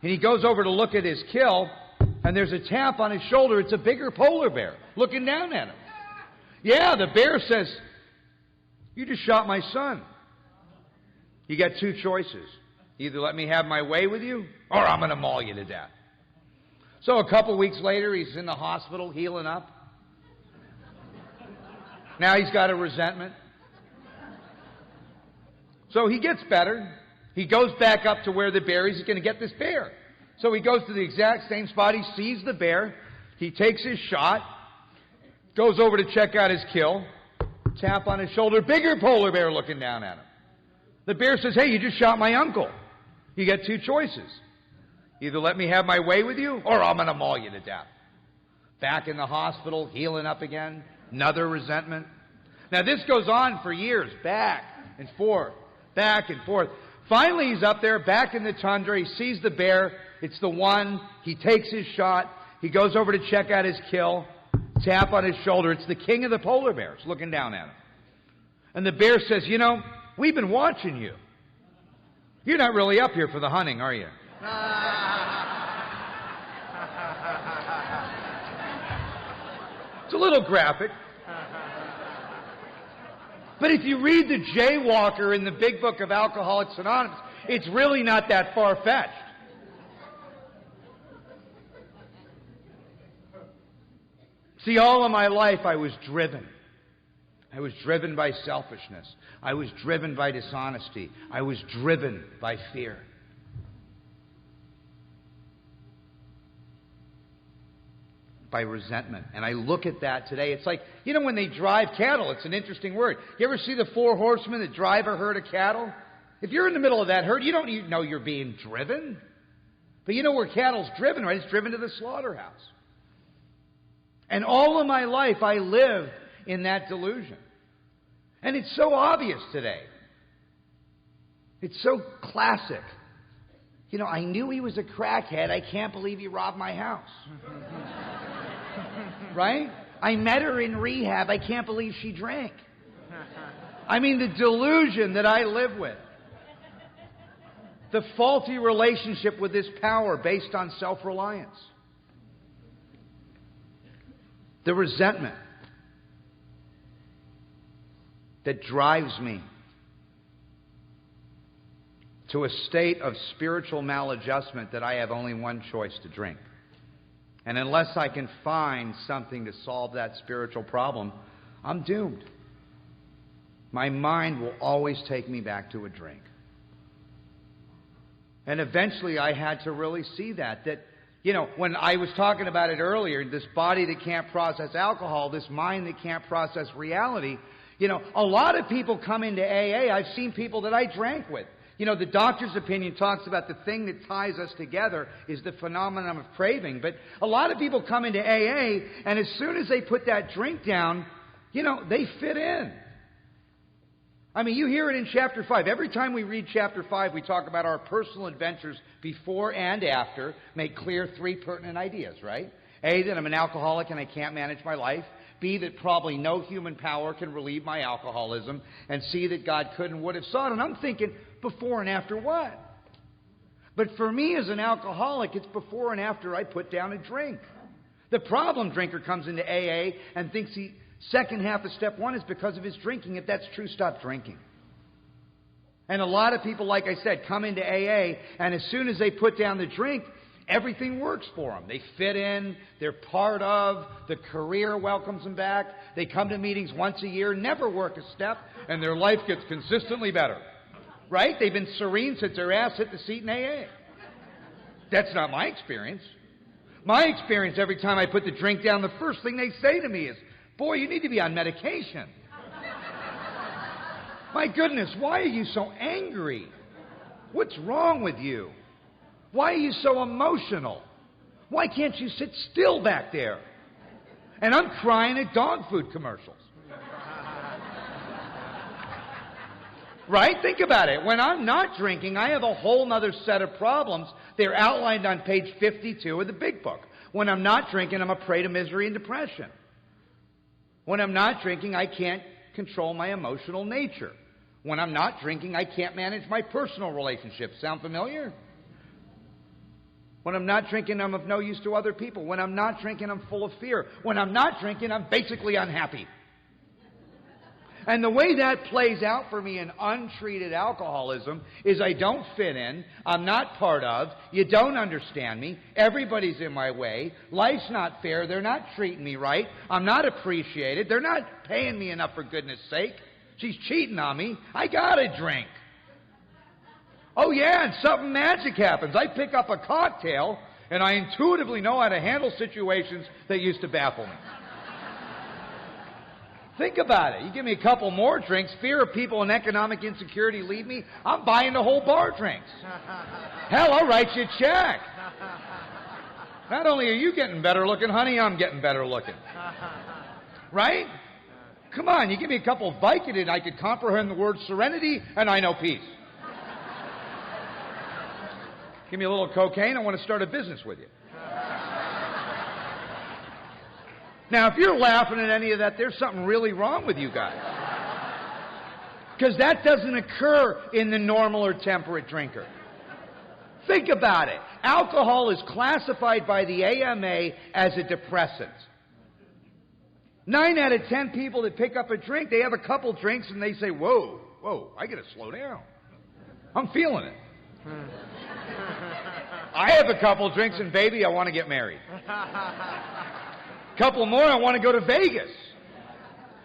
and he goes over to look at his kill, and there's a tap on his shoulder. It's a bigger polar bear looking down at him. Yeah, the bear says, "You just shot my son. You got two choices. Either let me have my way with you, or I'm going to maul you to death." So a couple weeks later, he's in the hospital healing up. Now he's got a resentment. So he gets better. He goes back up to where the bear is. He's going to get this bear. So he goes to the exact same spot. He sees the bear. He takes his shot. Goes over to check out his kill. Tap on his shoulder. Bigger polar bear looking down at him. The bear says, "Hey, you just shot my uncle. You got two choices. Either let me have my way with you, or I'm going to maul you to death." Back in the hospital, healing up again. Another resentment. Now this goes on for years, back and forth, back and forth. Finally he's up there, back in the tundra, he sees the bear, it's the one, he takes his shot, he goes over to check out his kill, tap on his shoulder, it's the king of the polar bears looking down at him. And the bear says, "You know, we've been watching you. You're not really up here for the hunting, are you?" It's a little graphic. But if you read the Jaywalker in the big book of Alcoholics Anonymous, it's really not that far-fetched. See, all of my life I was driven. I was driven by selfishness. I was driven by dishonesty. I was driven by fear. By resentment. And I look at that today. It's like, you know, when they drive cattle, it's an interesting word. You ever see the four horsemen that drive a herd of cattle? If you're in the middle of that herd, you don't know you're being driven. But you know where cattle's driven, right? It's driven to the slaughterhouse. And all of my life I lived in that delusion. And it's so obvious today. It's so classic. You know, I knew he was a crackhead. I can't believe he robbed my house. Right? I met her in rehab. I can't believe she drank. I mean, the delusion that I live with. The faulty relationship with this power based on self-reliance. The resentment that drives me to a state of spiritual maladjustment that I have only one choice: to drink. And unless I can find something to solve that spiritual problem, I'm doomed. my mind will always take me back to a drink. And eventually I had to really see that, when I was talking about it earlier, this body that can't process alcohol, this mind that can't process reality, a lot of people come into AA. I've seen people that I drank with. The doctor's opinion talks about the thing that ties us together is the phenomenon of craving. But a lot of people come into AA, and as soon as they put that drink down, they fit in. I mean, you hear it in chapter 5. Every time we read chapter 5, we talk about our personal adventures before and after, make clear 3 pertinent ideas, right? A, that I'm an alcoholic and I can't manage my life. B, that probably no human power can relieve my alcoholism. And C, that God could and would have sought. And I'm thinking, before and after what? But for me as an alcoholic, it's before and after I put down a drink. The problem drinker comes into AA and thinks the second half of step 1 is because of his drinking. If that's true, stop drinking. And a lot of people, like I said, come into AA, and as soon as they put down the drink, everything works for them. They fit in, they're part of, the career welcomes them back, they come to meetings once a year, never work a step, and their life gets consistently better. Right? They've been serene since their ass hit the seat in AA. That's not my experience. My experience, every time I put the drink down, the first thing they say to me is, "Boy, you need to be on medication." My goodness, why are you so angry? What's wrong with you? Why are you so emotional? Why can't you sit still back there? And I'm crying at dog food commercials. Right? Think about it. When I'm not drinking, I have a whole other set of problems. They're outlined on page 52 of the big book. When I'm not drinking, I'm a prey to misery and depression. When I'm not drinking, I can't control my emotional nature. When I'm not drinking, I can't manage my personal relationships. Sound familiar? When I'm not drinking, I'm of no use to other people. When I'm not drinking, I'm full of fear. When I'm not drinking, I'm basically unhappy. And the way that plays out for me in untreated alcoholism is I don't fit in, I'm not part of, you don't understand me, everybody's in my way, life's not fair, they're not treating me right, I'm not appreciated, they're not paying me enough for goodness sake, she's cheating on me, I gotta drink. Oh yeah, and something magic happens. I pick up a cocktail and I intuitively know how to handle situations that used to baffle me. Think about it. You give me a couple more drinks, fear of people and economic insecurity leave me, I'm buying the whole bar drinks. Hell, I'll write you a check. Not only are you getting better looking, honey, I'm getting better looking. Right? Come on, you give me a couple of Vicodin, I could comprehend the word serenity, and I know peace. Give me a little cocaine, I want to start a business with you. Now, if you're laughing at any of that, there's something really wrong with you guys. Because that doesn't occur in the normal or temperate drinker. Think about it. Alcohol is classified by the AMA as a depressant. 9 out of 10 people that pick up a drink, they have a couple drinks and they say, whoa, I got to slow down. I'm feeling it. I have a couple drinks and baby, I want to get married. Couple more, I want to go to Vegas.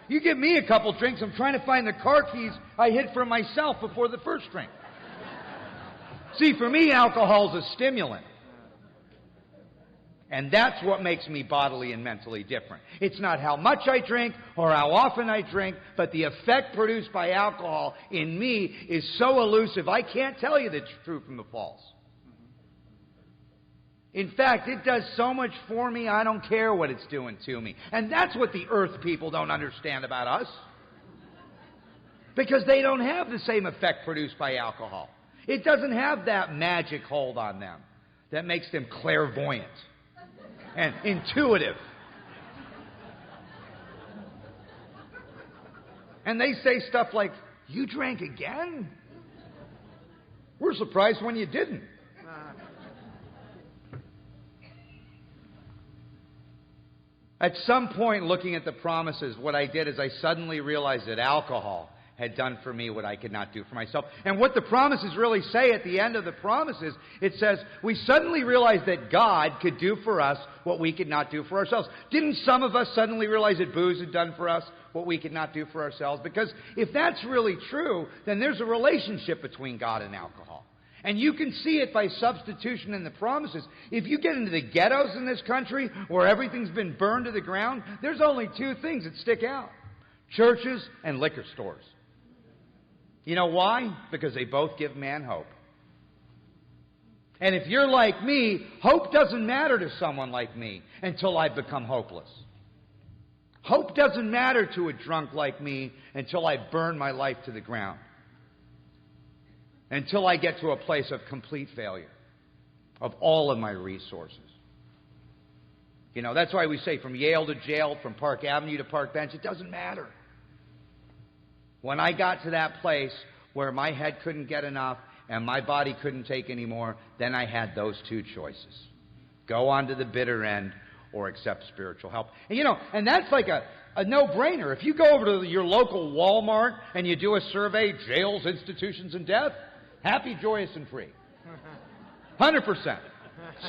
You give me a couple drinks, I'm trying to find the car keys I hid from myself before the first drink. See, for me, alcohol's a stimulant. And that's what makes me bodily and mentally different. It's not how much I drink or how often I drink, but the effect produced by alcohol in me is so elusive, I can't tell you the true from the false. In fact, it does so much for me, I don't care what it's doing to me. And that's what the earth people don't understand about us. Because they don't have the same effect produced by alcohol. It doesn't have that magic hold on them that makes them clairvoyant and intuitive. And they say stuff like, "You drank again? We're surprised when you didn't." At some point, looking at the promises, what I did is I suddenly realized that alcohol had done for me what I could not do for myself. And what the promises really say at the end of the promises, it says, we suddenly realized that God could do for us what we could not do for ourselves. Didn't some of us suddenly realize that booze had done for us what we could not do for ourselves. Because if that's really true, then there's a relationship between God and alcohol. And you can see it by substitution in the promises. If you get into the ghettos in this country where everything's been burned to the ground, there's only two things that stick out: churches and liquor stores. You know why? Because they both give man hope. And if you're like me, hope doesn't matter to someone like me until I become hopeless. Hope doesn't matter to a drunk like me until I burn my life to the ground. Until I get to a place of complete failure of all of my resources. You know, that's why we say from Yale to jail, from Park Avenue to Park Bench, it doesn't matter. When I got to that place where my head couldn't get enough and my body couldn't take anymore, then I had those two choices. Go on to the bitter end or accept spiritual help. And you know, and that's like a no-brainer. If you go over to your local Walmart and you do a survey, jails, institutions, and death, happy, joyous, and free. 100%.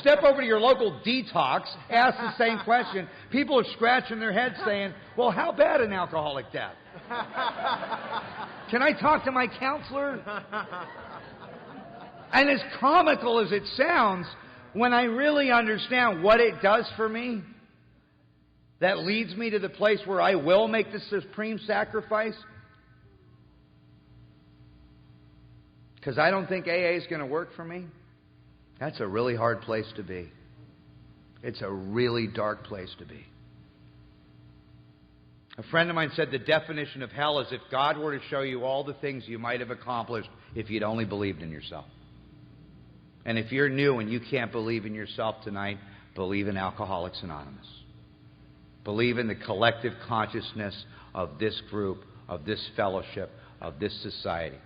Step over to your local detox, ask the same question. People are scratching their heads saying, well, how bad an alcoholic death? Can I talk to my counselor? And as comical as it sounds, when I really understand what it does for me, that leads me to the place where I will make the supreme sacrifice. Because I don't think AA is going to work for me. That's a really hard place to be. It's a really dark place to be. A friend of mine said the definition of hell is if God were to show you all the things you might have accomplished if you'd only believed in yourself. And if you're new and you can't believe in yourself tonight, believe in Alcoholics Anonymous. Believe in the collective consciousness of this group, of this fellowship, of this society.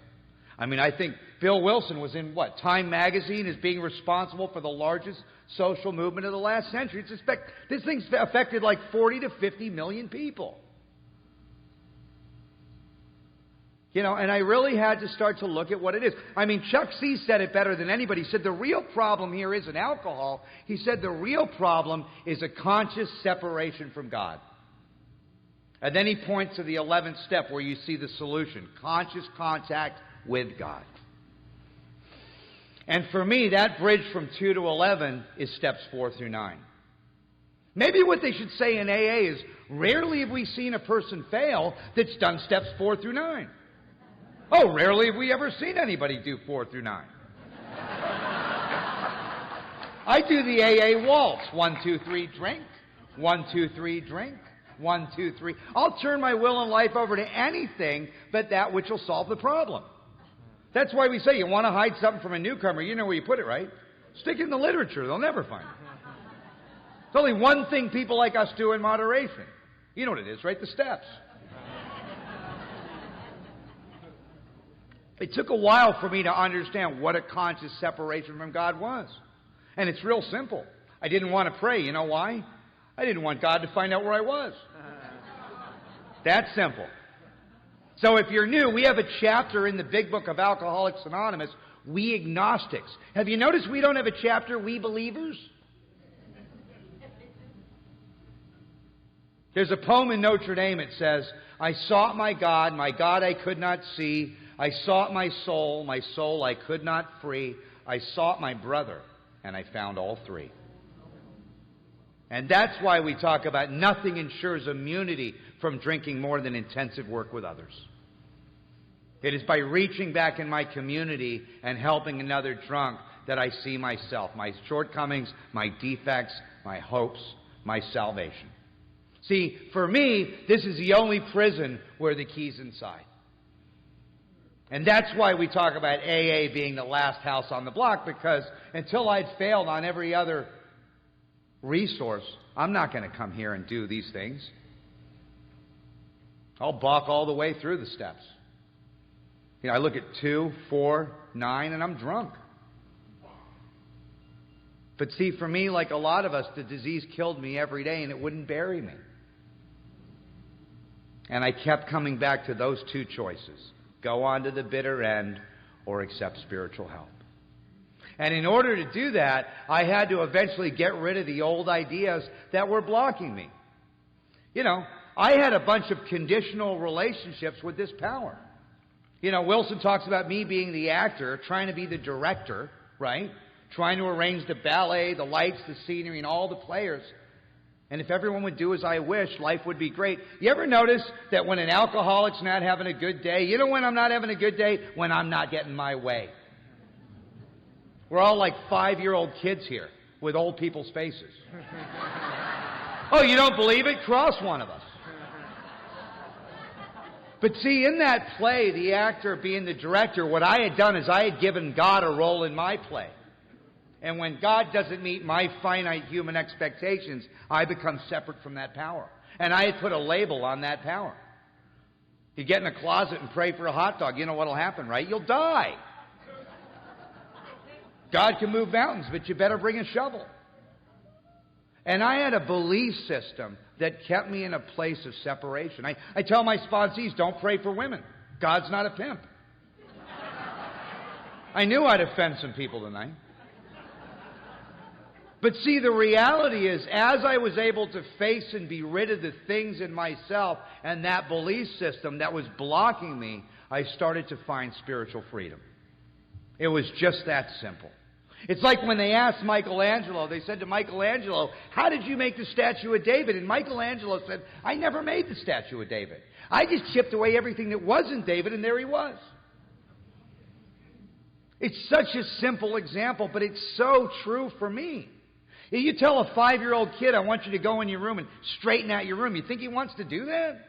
I mean, I think Bill Wilson was in, Time magazine as being responsible for the largest social movement of the last century. This thing's affected like 40 to 50 million people. You know, and I really had to start to look at what it is. I mean, Chuck C. said it better than anybody. He said the real problem here isn't alcohol. He said the real problem is a conscious separation from God. And then he points to the 11th step where you see the solution: conscious contact with God. And for me, that bridge from 2 to 11 is steps 4 through 9. Maybe what they should say in AA is, rarely have we seen a person fail that's done steps 4 through 9. Oh, rarely have we ever seen anybody do 4 through 9. I do the AA waltz. 1, 2, 3, drink. 1, 2, 3, drink. 1, 2, 3. I'll turn my will and life over to anything but that which will solve the problem. That's why we say you want to hide something from a newcomer, you know where you put it, right? Stick it in the literature. They'll never find it. There's only one thing people like us do in moderation. You know what it is, right? The steps. It took a while for me to understand what a conscious separation from God was. And it's real simple. I didn't want to pray. You know why? I didn't want God to find out where I was. That's simple. So if you're new, we have a chapter in the big book of Alcoholics Anonymous, We Agnostics. Have you noticed we don't have a chapter, We Believers? There's a poem in Notre Dame. It says, I sought my God I could not see. I sought my soul I could not free. I sought my brother, and I found all three. And that's why we talk about nothing ensures immunity from drinking more than intensive work with others. It is by reaching back in my community and helping another drunk that I see myself, my shortcomings, my defects, my hopes, my salvation. See, for me, this is the only prison where the key's inside. And that's why we talk about AA being the last house on the block, because until I'd failed on every other resource, I'm not going to come here and do these things. I'll balk all the way through the steps. You know, I look at 2, 4, 9, and I'm drunk. But see, for me, like a lot of us, the disease killed me every day and it wouldn't bury me. And I kept coming back to those two choices. Go on to the bitter end or accept spiritual help. And in order to do that, I had to eventually get rid of the old ideas that were blocking me. You know, I had a bunch of conditional relationships with this power. You know, Wilson talks about me being the actor, trying to be the director, right? Trying to arrange the ballet, the lights, the scenery, and all the players. And if everyone would do as I wish, life would be great. You ever notice that when an alcoholic's not having a good day, you know when I'm not having a good day? When I'm not getting my way. We're all like 5-year-old kids here with old people's faces. Oh, you don't believe it? Cross one of us. But see, in that play, the actor being the director, what I had done is I had given God a role in my play. And when God doesn't meet my finite human expectations, I become separate from that power. And I had put a label on that power. You get in a closet and pray for a hot dog, you know what'll happen, right? You'll die. God can move mountains, but you better bring a shovel. And I had a belief system that kept me in a place of separation. I tell my sponsees, don't pray for women. God's not a pimp. I knew I'd offend some people tonight. But see, the reality is, as I was able to face and be rid of the things in myself and that belief system that was blocking me, I started to find spiritual freedom. It was just that simple. It's like when they asked Michelangelo, they said to Michelangelo, how did you make the statue of David? And Michelangelo said, I never made the statue of David. I just chipped away everything that wasn't David, and there he was. It's such a simple example, but it's so true for me. You tell a 5-year-old kid, I want you to go in your room and straighten out your room. You think he wants to do that?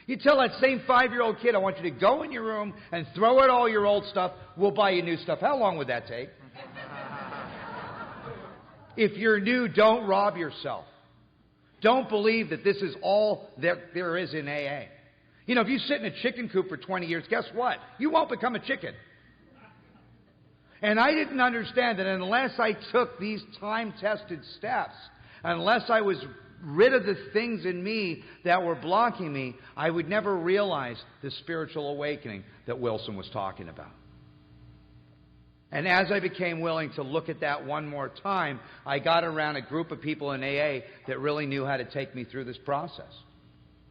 You tell that same 5-year-old kid, I want you to go in your room and throw out all your old stuff. We'll buy you new stuff. How long would that take? If you're new, don't rob yourself. Don't believe that this is all that there is in AA. You know, if you sit in a chicken coop for 20 years, guess what? You won't become a chicken. And I didn't understand that unless I took these time-tested steps, unless I was rid of the things in me that were blocking me, I would never realize the spiritual awakening that Wilson was talking about. And as I became willing to look at that one more time, I got around a group of people in AA that really knew how to take me through this process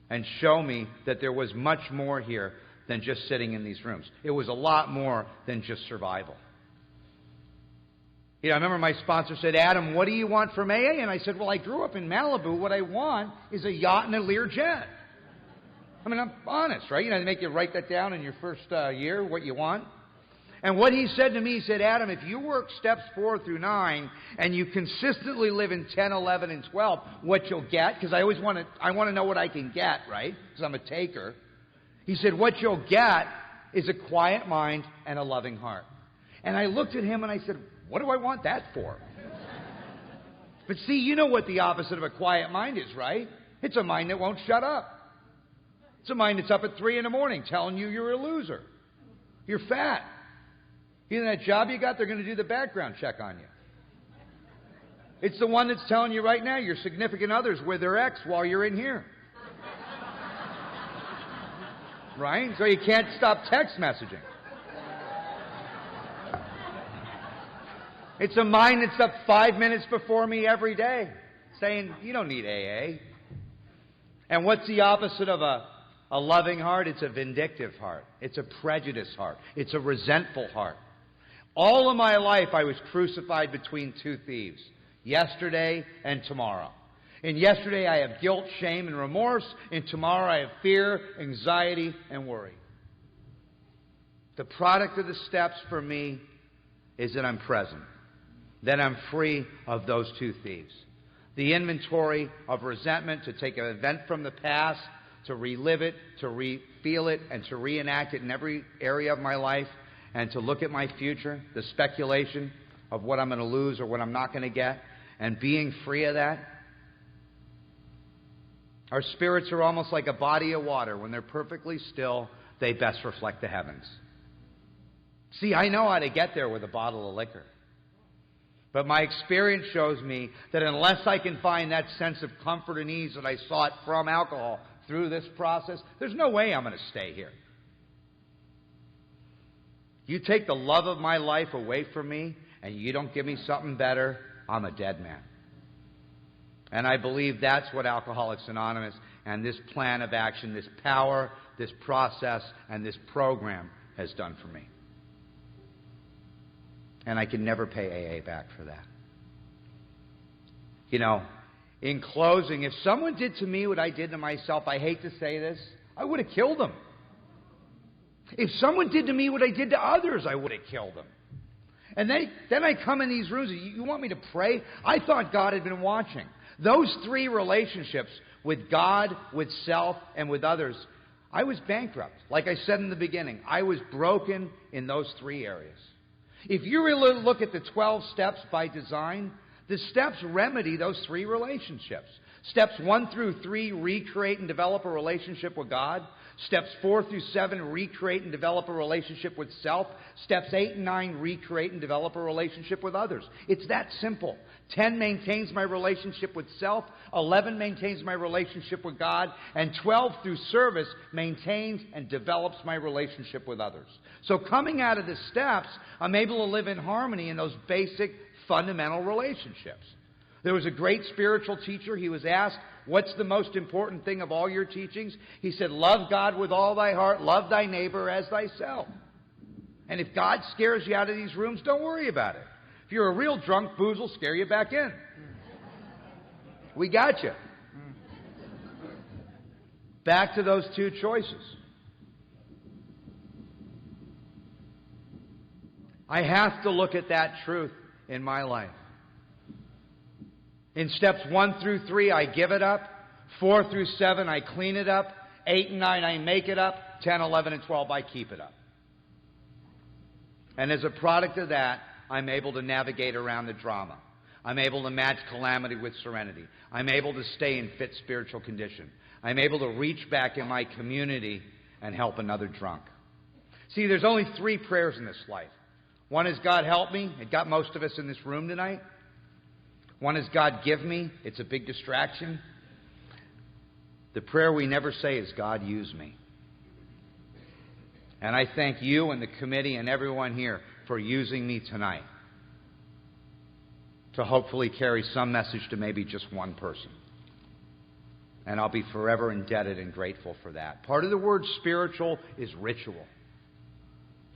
and show me that there was much more here than just sitting in these rooms. It was a lot more than just survival. You know, I remember my sponsor said, Adam, what do you want from AA? And I said, well, I grew up in Malibu. What I want is a yacht and a Learjet. I mean, I'm honest, right? You know, they make you write that down in your first year, what you want. And what he said to me, he said, Adam, if you work steps 4 through 9 and you consistently live in 10, 11, and 12, what you'll get, because I want to know what I can get, right? Because I'm a taker. He said, what you'll get is a quiet mind and a loving heart. And I looked at him and I said, what do I want that for? But see, you know what the opposite of a quiet mind is, right? It's a mind that won't shut up. It's a mind that's up at 3 in the morning telling you you're a loser. You're fat. You know that job you got, they're going to do the background check on you. It's the one that's telling you right now your significant other's with their ex while you're in here. Right? So you can't stop text messaging. It's a mind that's up 5 minutes before me every day saying, you don't need AA. And what's the opposite of a loving heart? It's a vindictive heart. It's a prejudiced heart. It's a resentful heart. All of my life I was crucified between two thieves, yesterday and tomorrow. In yesterday I have guilt, shame, and remorse. In tomorrow I have fear, anxiety, and worry. The product of the steps for me is that I'm present. Then I'm free of those two thieves. The inventory of resentment, to take an event from the past, to relive it, to feel it, and to reenact it in every area of my life, and to look at my future, the speculation of what I'm going to lose or what I'm not going to get, and being free of that. Our spirits are almost like a body of water. When they're perfectly still, they best reflect the heavens. See, I know how to get there with a bottle of liquor. But my experience shows me that unless I can find that sense of comfort and ease that I sought from alcohol through this process, there's no way I'm going to stay here. You take the love of my life away from me and you don't give me something better, I'm a dead man. And I believe that's what Alcoholics Anonymous and this plan of action, this power, this process, and this program has done for me. And I can never pay AA back for that. You know, in closing, if someone did to me what I did to myself, I hate to say this, I would have killed them. If someone did to me what I did to others, I would have killed them. And then I come in these rooms, you want me to pray? I thought God had been watching. Those three relationships with God, with self, and with others, I was bankrupt. Like I said in the beginning, I was broken in those three areas. If you really look at the 12 steps by design, the steps remedy those three relationships. Steps 1 through 3 recreate and develop a relationship with God. Steps 4 through 7 recreate and develop a relationship with self. Steps 8 and 9 recreate and develop a relationship with others. It's that simple. 10 maintains my relationship with self. 11 maintains my relationship with God. And 12 through service maintains and develops my relationship with others. So coming out of the steps, I'm able to live in harmony in those basic fundamental relationships. There was a great spiritual teacher. He was asked, what's the most important thing of all your teachings? He said, love God with all thy heart, love thy neighbor as thyself. And if God scares you out of these rooms, don't worry about it. If you're a real drunk, booze will scare you back in. We got you. Back to those two choices. I have to look at that truth in my life. In steps 1 through 3, I give it up. 4 through 7, I clean it up. 8 and 9, I make it up. 10, 11, and 12, I keep it up. And as a product of that, I'm able to navigate around the drama. I'm able to match calamity with serenity. I'm able to stay in fit spiritual condition. I'm able to reach back in my community and help another drunk. See, there's only 3 prayers in this life. One is, God help me. It got most of us in this room tonight. One is, God give me. It's a big distraction. The prayer we never say is, God use me. And I thank you and the committee and everyone here for using me tonight to hopefully carry some message to maybe just one person. And I'll be forever indebted and grateful for that. Part of the word spiritual is ritual.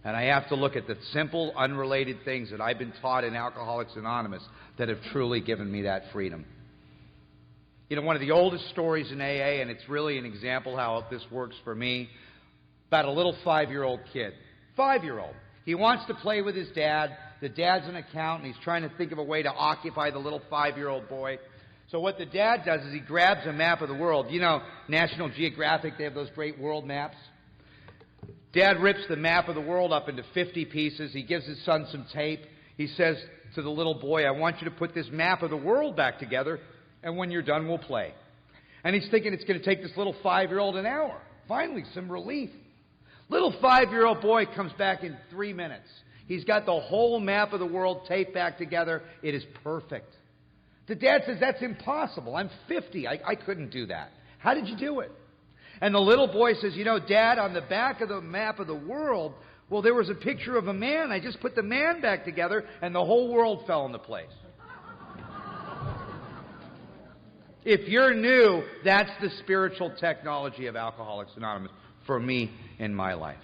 And I have to look at the simple, unrelated things that I've been taught in Alcoholics Anonymous that have truly given me that freedom. You know, one of the oldest stories in AA, and it's really an example how this works for me, about a little 5-year-old kid. 5-year-old. He wants to play with his dad. The dad's an accountant. He's trying to think of a way to occupy the little 5-year-old boy. So what the dad does is he grabs a map of the world. You know, National Geographic, they have those great world maps. Dad rips the map of the world up into 50 pieces. He gives his son some tape. He says to the little boy, I want you to put this map of the world back together, and when you're done, we'll play. And he's thinking it's going to take this little 5-year-old an hour. Finally, some relief. Little 5-year-old boy comes back in 3 minutes. He's got the whole map of the world taped back together. It is perfect. The dad says, that's impossible. I'm 50. I couldn't do that. How did you do it? And the little boy says, you know, Dad, on the back of the map of the world, well, there was a picture of a man. I just put the man back together, and the whole world fell into place. If you're new, that's the spiritual technology of Alcoholics Anonymous for me in my life.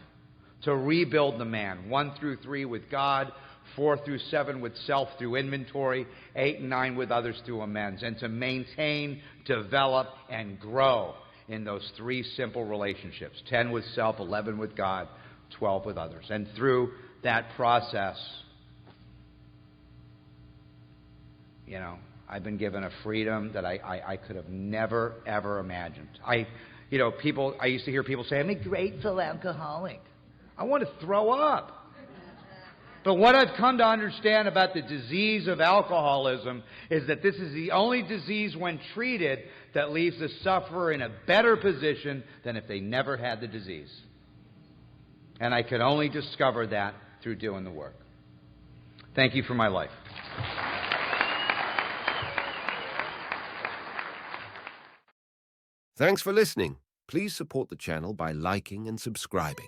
To rebuild the man, 1 through 3 with God, 4 through 7 with self through inventory, 8 and 9 with others through amends, and to maintain, develop, and grow in those 3 simple relationships, 10 with self, 11 with God, 12 with others. And through that process, you know, I've been given a freedom that I could have never, ever imagined. I used to hear people say, I'm a grateful alcoholic. I want to throw up. But what I've come to understand about the disease of alcoholism is that this is the only disease when treated that leaves the sufferer in a better position than if they never had the disease. And I could only discover that through doing the work. Thank you for my life. Thanks for listening. Please support the channel by liking and subscribing.